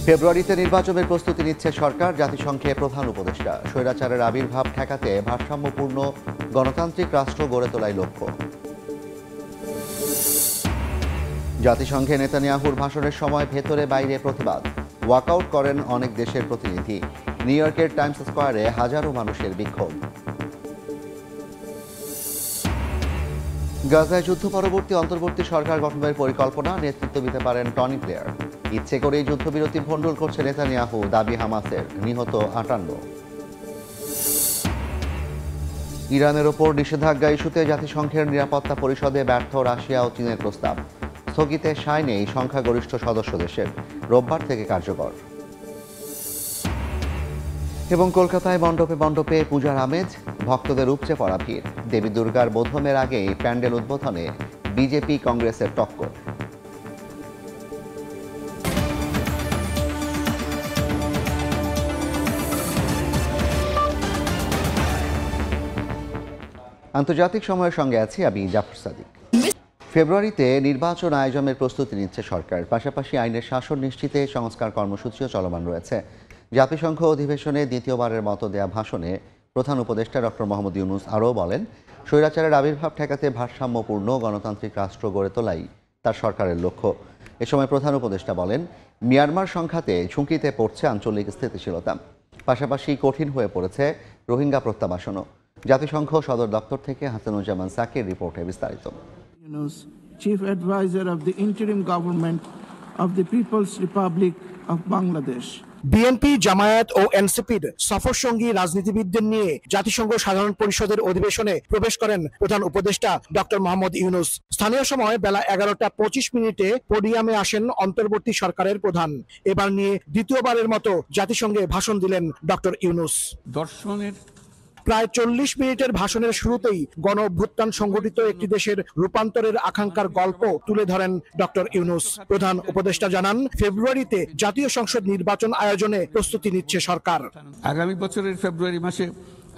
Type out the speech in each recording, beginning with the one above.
ফেব্রুয়ারিতে নির্বাচনের প্রস্তুতি নিচ্ছে সরকার। জাতিসংঘে প্রধান উপদেষ্টা স্বৈরাচারের আবির্ভাব ঠেকাতে ভারসাম্যপূর্ণ গণতান্ত্রিক রাষ্ট্র গড়ে তোলাই লক্ষ্য। জাতিসংঘে নেতানিয়াহুর ভাষণের সময় ভেতরে বাইরে প্রতিবাদ, ওয়াকআউট করেন অনেক দেশের প্রতিনিধি। নিউ ইয়র্কের টাইমস স্কোয়ারে হাজারো মানুষের বিক্ষোভ। গাজায় যুদ্ধ পরবর্তী অন্তর্বর্তী সরকার গঠনের পরিকল্পনা, নেতৃত্ব দিতে পারেন টনি ব্লেয়ার। ইচ্ছে করেই যুদ্ধবিরতি ভণ্ডুল করছে নেতানিয়াহু, দাবি হামাসের, নিহত 58। ইরানের ওপর নিষেধাজ্ঞা ইস্যুতে জাতিসংঘের নিরাপত্তা পরিষদে ব্যর্থ রাশিয়া ও চীনের প্রস্তাব, স্থগিতের সায় নেই সংখ্যাগরিষ্ঠ সদস্য দেশের, রোববার থেকে কার্যকর। এবং কলকাতায় মণ্ডপে মণ্ডপে পূজার আমেজ, ভক্তদের উপচে পড়া ভিড়। দেবী দুর্গার বোধনের আগেই প্যান্ডেল উদ্বোধনে বিজেপি কংগ্রেসের টক্কর। আন্তর্জাতিক সময়ের সঙ্গে আছি আমি জাফর সাদিক। ফেব্রুয়ারিতে নির্বাচন আয়োজনের প্রস্তুতি নিচ্ছে সরকার, পাশাপাশি আইনের শাসন নিশ্চিতে সংস্কার কর্মসূচিও চলমান রয়েছে। জাতিসংঘ অধিবেশনে দ্বিতীয়বারের মতো দেয়া ভাষণে প্রধান উপদেষ্টা ডক্টর মোহাম্মদ ইউনূস আরও বলেন, স্বৈরাচারের আবির্ভাব ঠেকাতে ভারসাম্যপূর্ণ গণতান্ত্রিক রাষ্ট্র গড়ে তোলাই তার সরকারের লক্ষ্য। এ সময় প্রধান উপদেষ্টা বলেন, মিয়ানমার সংঘাতে ঝুঁকিতে পড়ছে আঞ্চলিক স্থিতিশীলতা, পাশাপাশি কঠিন হয়ে পড়েছে রোহিঙ্গা প্রত্যাবাসনও। জাতিসংঘ সদর দপ্তর থেকে হাসানুজ্জামান সাকির রিপোর্টে বিস্তারিত। Chief Advisor of the Interim Government of the People's Republic of Bangladesh. BNP, Jamaat ও এনসিপির সফরসঙ্গী রাজনীতিবিদদের নিয়ে জাতিসংঘ সাধারণ পরিষদের অধিবেশনে প্রবেশ করেন প্রধান উপদেষ্টা ডক্টর মোহাম্মদ ইউনূস। স্থানীয় সময় বেলা 11টা 25 পোডিয়ামে আসেন অন্তর্বর্তী সরকারের প্রধান। এবার নিয়ে দ্বিতীয়বারের মতো জাতিসংঘে ভাষণ দিলেন ডক্টর ইউনূস। প্রায় 40 মিনিটের ভাষণের শুরুতেই গণ অভ্যুত্থান সংঘটিত একটি দেশের রূপান্তরের আকাঙ্ক্ষার গল্প তুলে ধরেন ডক্টর ইউনূস। প্রধান উপদেষ্টা জানান, ফেব্রুয়ারিতে জাতীয় সংসদ নির্বাচন আয়োজনে প্রস্তুতি নিচ্ছে সরকার। আগামী বছরের ফেব্রুয়ারি মাসে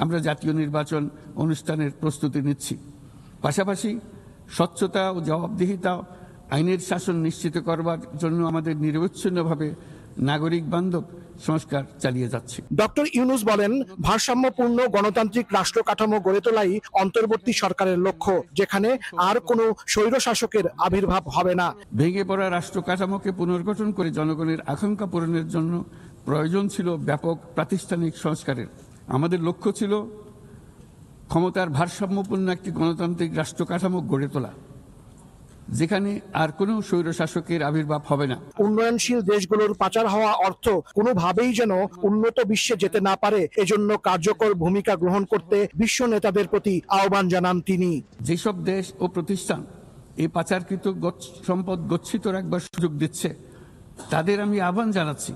আমরা জাতীয় নির্বাচন অনুষ্ঠানের প্রস্তুতি নিচ্ছি। পাশাপাশি স্বচ্ছতা ও জবাবদিহিতা, আইনের শাসন নিশ্চিত করবার জন্য আমাদের নিরবচ্ছিন্নভাবে নাগরিক বান্ধব সংস্কার চালিয়ে যাচ্ছে। ডক্টর ইউনূস বলেন, ভারসাম্যপূর্ণ গণতান্ত্রিক রাষ্ট্র কাঠামো গড়ে তোলাই অন্তর্বর্তী সরকারের লক্ষ্য, যেখানে আর কোনো স্বৈর শাসকের আবির্ভাব হবে না। ভেঙে পড়া রাষ্ট্র কাঠামোকে পুনর্গঠন করে জনগণের আকাঙ্ক্ষা পূরণের জন্য প্রয়োজন ছিল ব্যাপক প্রাতিষ্ঠানিক সংস্কারের। আমাদের লক্ষ্য ছিল ক্ষমতার ভারসাম্যপূর্ণ একটি গণতান্ত্রিক রাষ্ট্র কাঠামো গড়ে তোলা, যেখানে আর কোনো স্বৈরশাসকের আবির্ভাব হবে না। উন্নয়নশীল দেশগুলোর পাচার হওয়া অর্থ কোনোভাবেই যেন উন্নত বিশ্বে যেতে না পারে, এজন্য কার্যকর ভূমিকা গ্রহণ করতে বিশ্ব নেতাদের প্রতি আহ্বান জানান তিনি। যেসব দেশ ও প্রতিষ্ঠান এই পাচারকৃত সম্পদ গচ্ছিত রাখবার সুযোগ দিচ্ছে, তাদের আমি আহ্বান জানাচ্ছি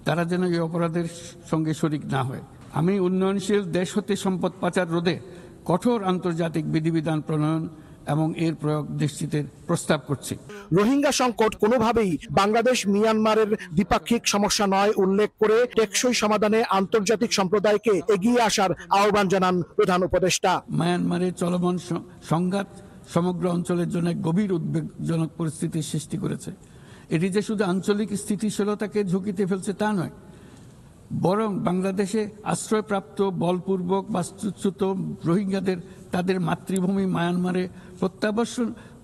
তারা যেন এই অপরাধের সঙ্গে শরিক না হয়। আমি উন্নয়নশীল দেশ হতে সম্পদ পাচার রোধে কঠোর আন্তর্জাতিক বিধিবিধান প্রণয়ন এবং এর প্রয়োগ নিশ্চিতের প্রস্তাব করছি। রোহিঙ্গা সংকট কোনোভাবেই বাংলাদেশ মিয়ানমারের দ্বিপাক্ষিক সমস্যা নয় উল্লেখ করে টেকসই সমাধানে আন্তর্জাতিক সম্প্রদায়কে এগিয়ে আসার আহ্বান জানান প্রধান উপদেষ্টা। মিয়ানমারের চলমান সংঘাত সমগ্র অঞ্চলের জন্য গভীর উদ্বেগজনক পরিস্থিতির সৃষ্টি করেছে। এটি যে শুধু আঞ্চলিক স্থিতিশীলতাকে ঝুঁকিতে ফেলছে তা নয়, বরং বাংলাদেশে আশ্রয়প্রাপ্ত বলপূর্বক বাস্তুচ্যুত রোহিঙ্গাদের তাদের মাতৃভূমি মায়ানমারে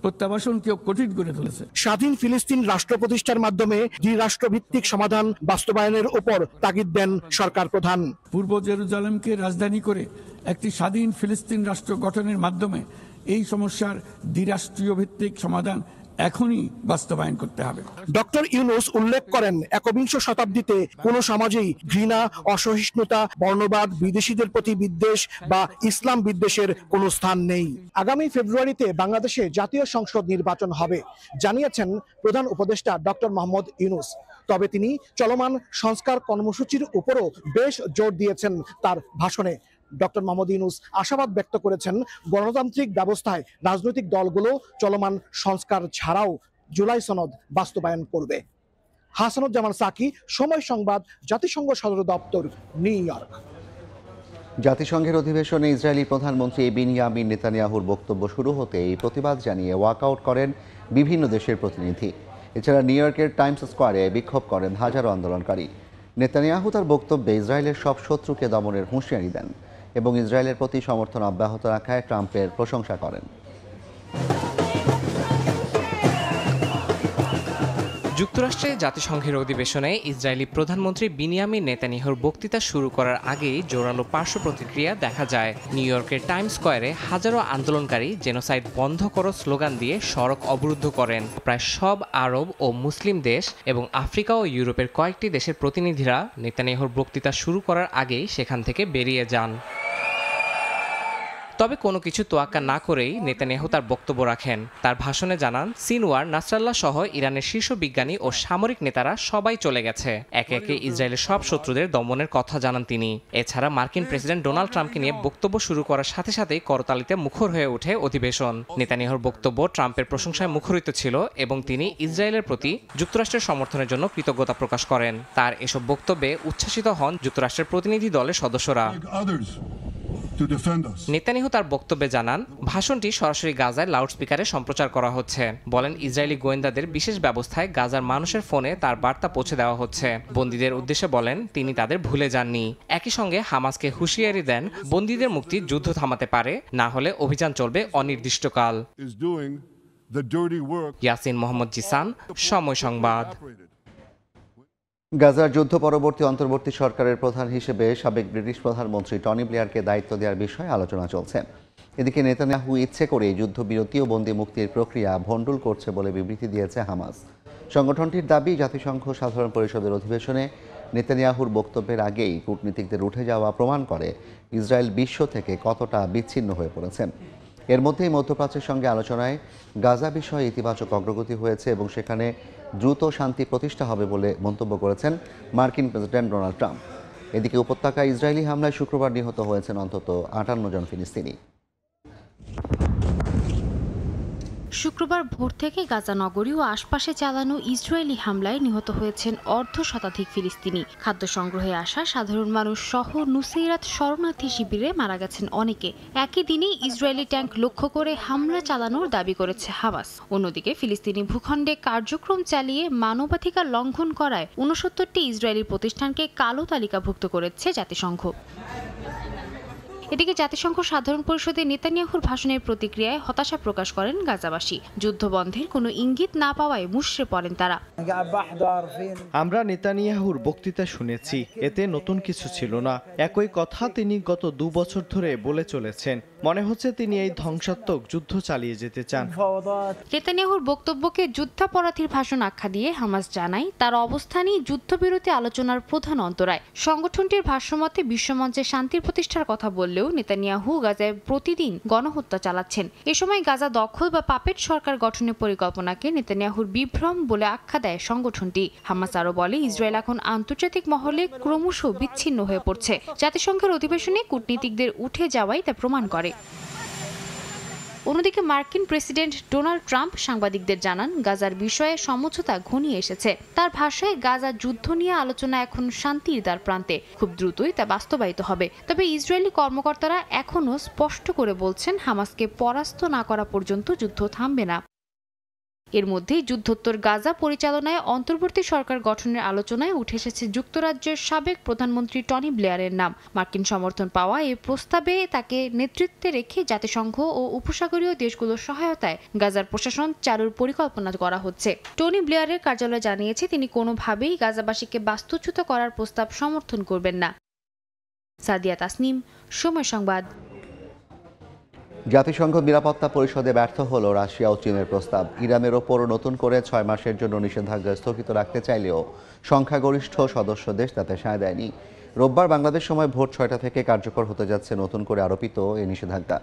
প্রত্যাবাসনকেও কঠিন করে তুলেছে। স্বাধীন ফিলিস্তিন রাষ্ট্র প্রতিষ্ঠার মাধ্যমে দ্বিরাষ্ট্রভিত্তিক সমাধান বাস্তবায়নের উপর তাগিদ দেন সরকার প্রধান। পূর্ব জেরুজালেমকে রাজধানী করে একটি স্বাধীন ফিলিস্তিন রাষ্ট্র গঠনের মাধ্যমে এই সমস্যার দ্বিরাষ্ট্রীয় ভিত্তিক সমাধান এখনই বাস্তবায়ন করতে হবে। ডক্টর ইউনূস উল্লেখ করেন, একবিংশ শতাব্দীতে কোনো সমাজেই ঘৃণা, অসহিষ্ণুতা, বর্ণবাদ, বিদেশিদের প্রতি বিদ্বেষ বা ইসলাম বিদ্বেষের কোনো স্থান নেই। আগামী ফেব্রুয়ারিতে বাংলাদেশে জাতীয় সংসদ নির্বাচন হবে জানিয়েছেন প্রধান উপদেষ্টা ডক্টর মোহাম্মদ ইউনূস। তবে তিনি চলমান সংস্কার কর্মসূচির উপরও বেশ জোর দিয়েছেন তার ভাষণে। ডক্টর মোহাম্মদ ইউনূস আশাবাদ ব্যক্ত করেছেন, গণতান্ত্রিক ব্যবস্থায় রাজনৈতিক দলগুলো চলমান সংস্কার ছাড়াও জুলাই সনদ বাস্তবায়ন করবে। হাসানুজ্জামান সাকি, সময় সংবাদ, জাতিসংঘ সদর দপ্তর, নিউ ইয়র্ক। জাতিসংঘের অধিবেশনে ইসরায়েলি প্রধানমন্ত্রী বেনিয়ামিন নেতানিয়াহুর বক্তব্য শুরু হতেই প্রতিবাদ জানিয়ে ওয়াকআউট করেন বিভিন্ন দেশের প্রতিনিধি। এছাড়া নিউ ইয়র্কের টাইমস স্কোয়ারে বিক্ষোভ করেন হাজারো আন্দোলনকারী। নেতানিয়াহু তার বক্তব্যে ইসরায়েলের সব শত্রুকে দমনের হুঁশিয়ারি দেন এবং ইসরায়েলের প্রতি সমর্থন অব্যাহত রাখায় ট্রাম্পের প্রশংসা করেন। যুক্তরাষ্ট্রে জাতিসংঘের অধিবেশনে ইসরায়েলি প্রধানমন্ত্রী বিনিয়ামিন নেতানিয়াহুর বক্তৃতা শুরু করার আগেই জোরালো পার্শ্ব প্রতিক্রিয়া দেখা যায়। নিউ ইয়র্কের টাইমস স্কোয়ারে হাজারো আন্দোলনকারী জেনোসাইড বন্ধ করো স্লোগান দিয়ে সড়ক অবরুদ্ধ করেন। প্রায় সব আরব ও মুসলিম দেশ এবং আফ্রিকা ও ইউরোপের কয়েকটি দেশের প্রতিনিধিরা নেতানিয়াহুর বক্তৃতা শুরু করার আগেই সেখান থেকে বেরিয়ে যান। তবে কোনো কিছু তোয়াক্কা না করেই নেতানিয়াহু তার বক্তব্য রাখেন। তার ভাষণে জানান, সিনওয়ার, নাসরাল্লাহ সহ ইরানের শীর্ষ বিজ্ঞানী ও সামরিক নেতারা সবাই চলে গেছে। একে একে ইসরায়েলের সব শত্রুদের দমনের কথা জানান তিনি। এছাড়া মার্কিন প্রেসিডেন্ট ডোনাল্ড ট্রাম্পকে নিয়ে বক্তব্য শুরু করার সাথে সাথেই করতালিতে মুখর হয়ে ওঠে অধিবেশন। নেতানিয়াহুর বক্তব্য ট্রাম্পের প্রশংসায় মুখরিত ছিল এবং তিনি ইসরায়েলের প্রতি যুক্তরাষ্ট্রের সমর্থনের জন্য কৃতজ্ঞতা প্রকাশ করেন। তার এসব বক্তব্যে উচ্ছ্বাসিত হন যুক্তরাষ্ট্রের প্রতিনিধি দলের সদস্যরা। নেতানিয়াহু তার বক্তব্যে জানান, ভাষণটি সরাসরি গাজায় লাউডস্পিকারে সম্প্রচার করা হচ্ছে। বলেন, ইসরায়েলি গোয়েন্দাদের বিশেষ ব্যবস্থায় গাজার মানুষের ফোনে তার বার্তা পৌঁছে দেওয়া হচ্ছে। বন্দীদের উদ্দেশ্যে বলেন, তিনি তাদের ভুলে যাননি। একই সঙ্গে হামাসকে হুঁশিয়ারি দেন, বন্দীদের মুক্তি যুদ্ধ থামাতে পারে, না হলে অভিযান চলবে অনির্দিষ্টকাল। ইয়াসিন মোহাম্মদ জিসান, সময় সংবাদ। গাজার যুদ্ধ পরবর্তী অন্তর্বর্তী সরকারের প্রধান হিসেবে সাবেক ব্রিটিশ প্রধানমন্ত্রী টনি ব্লেয়ারকে দায়িত্ব দেওয়ার বিষয়ে আলোচনা চলছে। এদিকে নেতানিয়াহু ইচ্ছে করে যুদ্ধবিরতি ও বন্দী মুক্তির প্রক্রিয়া ভণ্ডুল করছে বলে বিবৃতি দিয়েছে হামাস। সংগঠনটির দাবি, জাতিসংঘ সাধারণ পরিষদের অধিবেশনে নেতানিয়াহুর বক্তব্যের আগেই কূটনীতিকদের উঠে যাওয়া প্রমাণ করে ইসরায়েল বিশ্ব থেকে কতটা বিচ্ছিন্ন হয়ে পড়েছে। এর মধ্যেই মধ্যপ্রাচ্যের সঙ্গে আলোচনায় গাজা বিষয়ে ইতিবাচক অগ্রগতি হয়েছে এবং সেখানে দ্রুত শান্তি প্রতিষ্ঠা হবে বলে মন্তব্য করেছেন মার্কিন প্রেসিডেন্ট ডোনাল্ড ট্রাম্প। এদিকে উপত্যকায় ইসরায়েলি হামলায় শুক্রবার নিহত হয়েছেন অন্তত 58 জন ফিলিস্তিনি। শুক্রবার ভোর থেকে গাজা নগরী ও আশপাশে চালানো ইসরায়েলি হামলায় নিহত হয়েছেন অর্ধশতাধিক ফিলিস্তিনি। খাদ্য সংগ্রহে আসা সাধারণ মানুষ সহ নুসেইরাত শরণার্থী শিবিরে মারা গেছেন অনেকে। একই দিনে ইসরায়েলি ট্যাঙ্ক লক্ষ্য করে হামলা চালানোর দাবি করেছে হামাস। অন্যদিকে ফিলিস্তিনি ভূখণ্ডে কার্যক্রম চালিয়ে মানবাধিকার লঙ্ঘন করায় 69টি ইসরায়েলি প্রতিষ্ঠানকে কালো তালিকাভুক্ত করেছে জাতিসংঘ। এদিকে জাতিসংঘ সাধারণ পরিষদে নেতানিয়াহুর ভাষণের প্রতিক্রিয়ায় হতাশা প্রকাশ করেন গাজাবাসী। যুদ্ধবন্ধের কোনো ইঙ্গিত না পাওয়ায় মুষড়ে পড়েন তারা। আমরা নেতানিয়াহুর বক্তৃতা শুনেছি, এতে নতুন কিছু ছিল না। একই কথা তিনি গত 2 বছর ধরে বলে চলেছেন। মনে হচ্ছে তিনি এই ধ্বংসাত্মক যুদ্ধ চালিয়ে যেতে চান। নেতানিয়াহুর বক্তব্যকে যুদ্ধাপরাধীর ভাষণ আখ্যা দিয়ে হামাস জানায়, তার অবস্থানই যুদ্ধবিরতি আলোচনার প্রধান অন্তরায়। সংগঠনটির ভাষ্যমতে বিশ্বমঞ্চে শান্তির প্রতিষ্ঠার কথা বললেও নেতানিয়াহু গাজায় প্রতিদিন গণহত্যা চালাচ্ছেন। এ সময় গাজা দখল বা পাপেট সরকার গঠনের পরিকল্পনাকে নেতানিয়াহুর বিভ্রম বলে আখ্যা দেয় সংগঠনটি। হামাস আরও বলে, ইসরায়েল এখন আন্তর্জাতিক মহলে ক্রমশ বিচ্ছিন্ন হয়ে পড়ছে। জাতিসংঘের অধিবেশনে কূটনীতিকদের উঠে যাওয়াই তা প্রমাণ করে। অন্যদিকে মার্কিন প্রেসিডেন্ট ডোনাল্ড ট্রাম্প সাংবাদিকদের জানান, গাজার বিষয়ে সমঝোতা ঘনিয়ে এসেছে। তার ভাষায়, গাজা যুদ্ধ নিয়ে আলোচনা এখন শান্তির দ্বার প্রান্তে, খুব দ্রুতই তা বাস্তবায়িত হবে। তবে ইসরায়েলি কর্মকর্তারা এখনও স্পষ্ট করে বলছেন, হামাসকে পরাস্ত না করা পর্যন্ত যুদ্ধ থামবে না। এর মধ্যেই যুদ্ধোত্তর গাজা পরিচালনায় অন্তর্বর্তী সরকার গঠনের আলোচনায় উঠে এসেছে যুক্তরাজ্যের সাবেক প্রধানমন্ত্রী টনি ব্লেয়ারের নাম। মার্কিন সমর্থন পাওয়া এই প্রস্তাবে তাকে নেতৃত্বে রেখে জাতিসংঘ ও উপসাগরীয় দেশগুলোর সহায়তায় গাজার প্রশাসন চালুর পরিকল্পনা করা হচ্ছে। টনি ব্লেয়ারের কার্যালয় জানিয়েছে, তিনি কোনোভাবেই গাজাবাসীকে বাস্তুচ্যুত করার প্রস্তাব সমর্থন করবেন না। সাদিয়া তাসনিম, সময় সংবাদ। জাতিসংঘ নিরাপত্তা পরিষদে ব্যর্থ হল রাশিয়া ও চীনের প্রস্তাব। ইরানের ওপর নতুন করে 6 মাসের জন্য নিষেধাজ্ঞা স্থগিত রাখতে চাইলেও সংখ্যাগরিষ্ঠ সদস্য দেশ তাতে সায় দেয়নি। রোববার বাংলাদেশ সময় ভোর 6টা থেকে কার্যকর হতে যাচ্ছে নতুন করে আরোপিত এই নিষেধাজ্ঞা।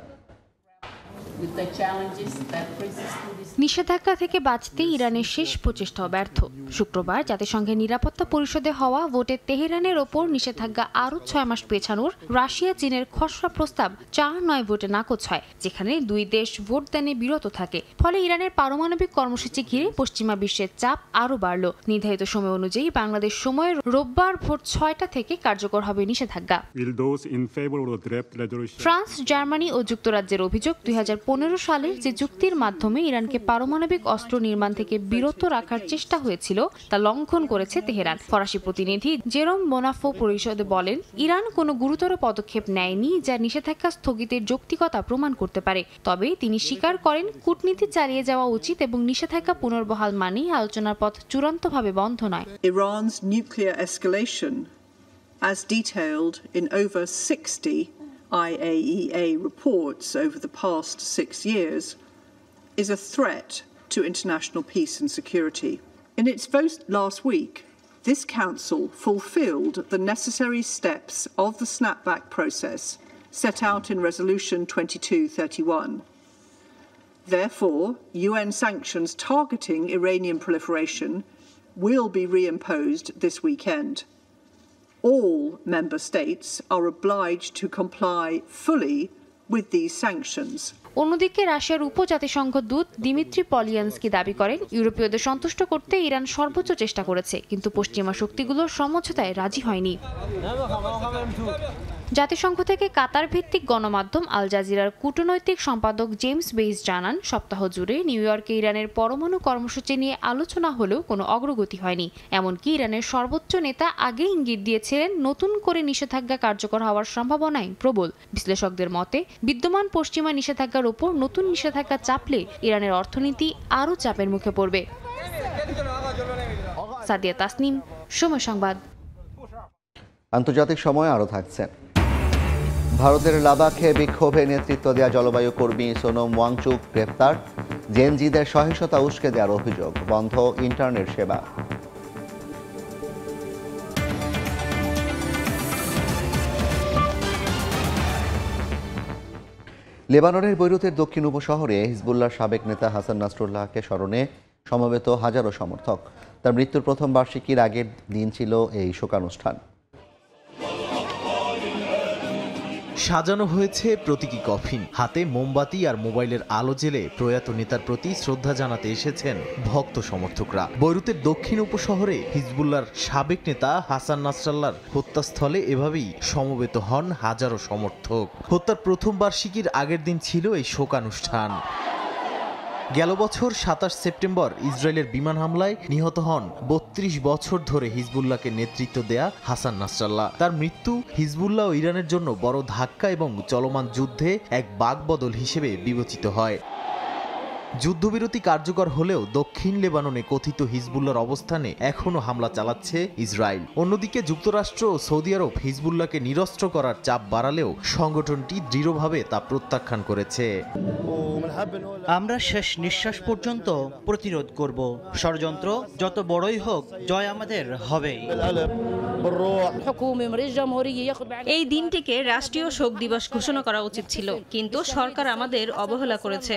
নিষেধাজ্ঞা থেকে বাঁচতে ইরানের শেষ প্রচেষ্টাও ব্যর্থ। শুক্রবার জাতিসংঘের নিরাপত্তা পরিষদে হওয়া ভোটে তেহরানের ওপর নিষেধাজ্ঞা আরও 6 মাস পেছানোর রাশিয়া চীনের খসড়া প্রস্তাব 4-9 ভোটে নাকচ হয়, যেখানে 2 দেশ ভোটদানে বিরত থাকে। ফলে ইরানের পারমাণবিক কর্মসূচি ঘিরে পশ্চিমা বিশ্বের চাপ আরও বাড়ল। নির্ধারিত সময় অনুযায়ী বাংলাদেশ সময়ে রোববার ভোর 6টা থেকে কার্যকর হবে নিষেধাজ্ঞা। ফ্রান্স, জার্মানি ও যুক্তরাজ্যের অভিযোগ, 2015 সালের যে যুক্তির মাধ্যমে ইরানকে পারমাণবিক অস্ত্র নির্মাণ থেকে বিরত রাখার চেষ্টা হয়েছিল তা লঙ্ঘন করেছে তেহরান। ফরাসি প্রতিনিধি জেরোম মোনাফো পরিষদে বলেন, ইরান কোনো গুরুতর পদক্ষেপ নেয়নি যা নিষেধাজ্ঞা স্থগিতের যৌক্তিকতা প্রমাণ করতে পারে। তবে তিনি স্বীকার করেন, কূটনীতি চালিয়ে যাওয়া উচিত এবং নিষেধাজ্ঞা পুনর্বহাল মানেই আলোচনার পথ চূড়ান্তভাবে বন্ধ নয়। Iran's nuclear escalation, as detailed in over 60 IAEA reports over the past 6 years, is a threat to international peace and security. In its vote last week, this Council fulfilled the necessary steps of the snapback process set out in Resolution 2231. Therefore, UN sanctions targeting Iranian proliferation will be reimposed this weekend. All member states are obliged to comply fully with these sanctions. অন্যদিকে রাশিয়ার উপজাতিসংঘ দূত Dmitry Polyanskiy দাবি করেন, ইউরোপীয়দের সন্তুষ্ট করতে Iran সর্বোচ্চ চেষ্টা করেছে, কিন্তু পশ্চিমা শক্তিগুলোর সমঝোতায় রাজি হয়নি। জাতিসংঘ থেকে কাতার ভিত্তিক গণমাধ্যম আল জাজিরার কূটনৈতিক সম্পাদক জেমস বেইস জানান, সপ্তাহ জুড়ে নিউ ইয়র্কে ইরানের পরমাণু কর্মসূচি নিয়ে আলোচনা হলেও কোনো অগ্রগতি হয়নি। এমনকি ইরানের সর্বোচ্চ নেতা আগে ইঙ্গিত দিয়েছিলেন নতুন করে নিষেধাজ্ঞা কার্যকর হওয়ার সম্ভাবনাই প্রবল। বিশ্লেষকদের মতে, বিদ্যমান পশ্চিমা নিষেধাজ্ঞার উপর নতুন নিষেধাজ্ঞা চাপলে ইরানের অর্থনীতি আরও চাপের মুখে পড়বে। সাদিয়া তাসনিম, সময় সংবাদ। আন্তর্জাতিক সময় আরও থাকছে। ভারতের লাদাখে বিক্ষোভে নেতৃত্ব দেওয়া জলবায়ু কর্মী সোনম ওয়াংচুক গ্রেফতার। জেনজিদের সহিংসতা উস্কে দেওয়ার অভিযোগ, বন্ধ ইন্টারনেট সেবা। লেবাননের বৈরুতের দক্ষিণ উপশহরে হিজবুল্লাহর সাবেক নেতা হাসান নাসরুল্লাহকে স্মরণে সমবেত হাজারো সমর্থক। তার মৃত্যুর প্রথম বার্ষিকীর আগের দিন ছিল এই শোকানুষ্ঠান। সাজানো হয়েছে প্রতীকী কফিন, হাতে মোমবাতি আর মোবাইলের আলো জেলে প্রয়াত নেতার প্রতি শ্রদ্ধা জানাতে এসেছেন ভক্ত সমর্থকরা। বৈরুতের দক্ষিণ উপশহরে হিজবুল্লাহর সাবেক নেতা হাসান নাসরাল্লাহর হত্যাস্থলে এভাবেই সমবেত হন হাজারো সমর্থক। হত্যার প্রথম বার্ষিকীর আগের দিন ছিল এই শোকানুষ্ঠান। গেল বছর ২৭ সেপ্টেম্বর ইসরায়েলের বিমান হামলায় নিহত হন ৩২ বছর ধরে হিজবুল্লাহকে নেতৃত্ব দেয়া হাসান নাসরাল্লাহ। তার মৃত্যু হিজবুল্লাহ ও ইরানের জন্য বড় ধাক্কা এবং চলমান যুদ্ধে এক বাকবদল হিসেবে বিবেচিত হয়। যুদ্ধবিরতি কার্যকর হলেও দক্ষিণ লেবাননে কথিত হিজবুল্লাহর অবস্থানে এখনও হামলা চালাচ্ছে ইসরায়েল। অন্যদিকে যুক্তরাষ্ট্র ও সৌদি আরব হিজবুল্লাহকে নিরস্ত্র করার চাপ বাড়ালেও সংগঠনটি দৃঢ়ভাবে তা প্রত্যাখ্যান করেছে। আমরা শেষ নিঃশ্বাস পর্যন্ত প্রতিরোধ করব, ষড়যন্ত্র যত বড়ই হোক, জয় আমাদের হবেই। এই দিনটিকে রাষ্ট্রীয় শোক দিবস ঘোষণা করা উচিত ছিল, কিন্তু সরকার আমাদের অবহেলা করেছে।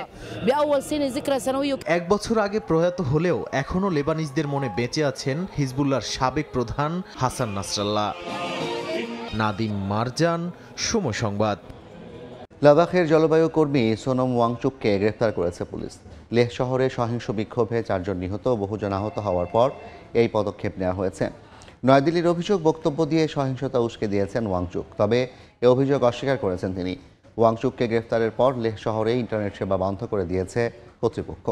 এক বছর আগে প্রয়াত হলেও এখনও লেবানিজদের মনে বেঁচে আছেন হিজবুল্লাহর সাবেক প্রধান হাসান নাসরাল্লাহ। নাদিম মারজান, সময় সংবাদ। লাদাখের জলবায়ু কর্মী সোনম ওয়াংচুককে গ্রেফতার করেছে পুলিশ। লেহ শহরে সহিংস বিক্ষোভে 4 জন নিহত, বহুজন আহত হওয়ার পর এই পদক্ষেপ নেওয়া হয়েছে। নয়াদিল্লির অভিযোগ, বক্তব্য দিয়ে সহিংসতা উস্কে দিয়েছেন ওয়াংচুক, তবে এ অভিযোগ অস্বীকার করেছেন তিনি। ওয়াংচুককে গ্রেফতারের পর লেহ শহরে ইন্টারনেট সেবা বন্ধ করে দিয়েছে কর্তৃপক্ষ।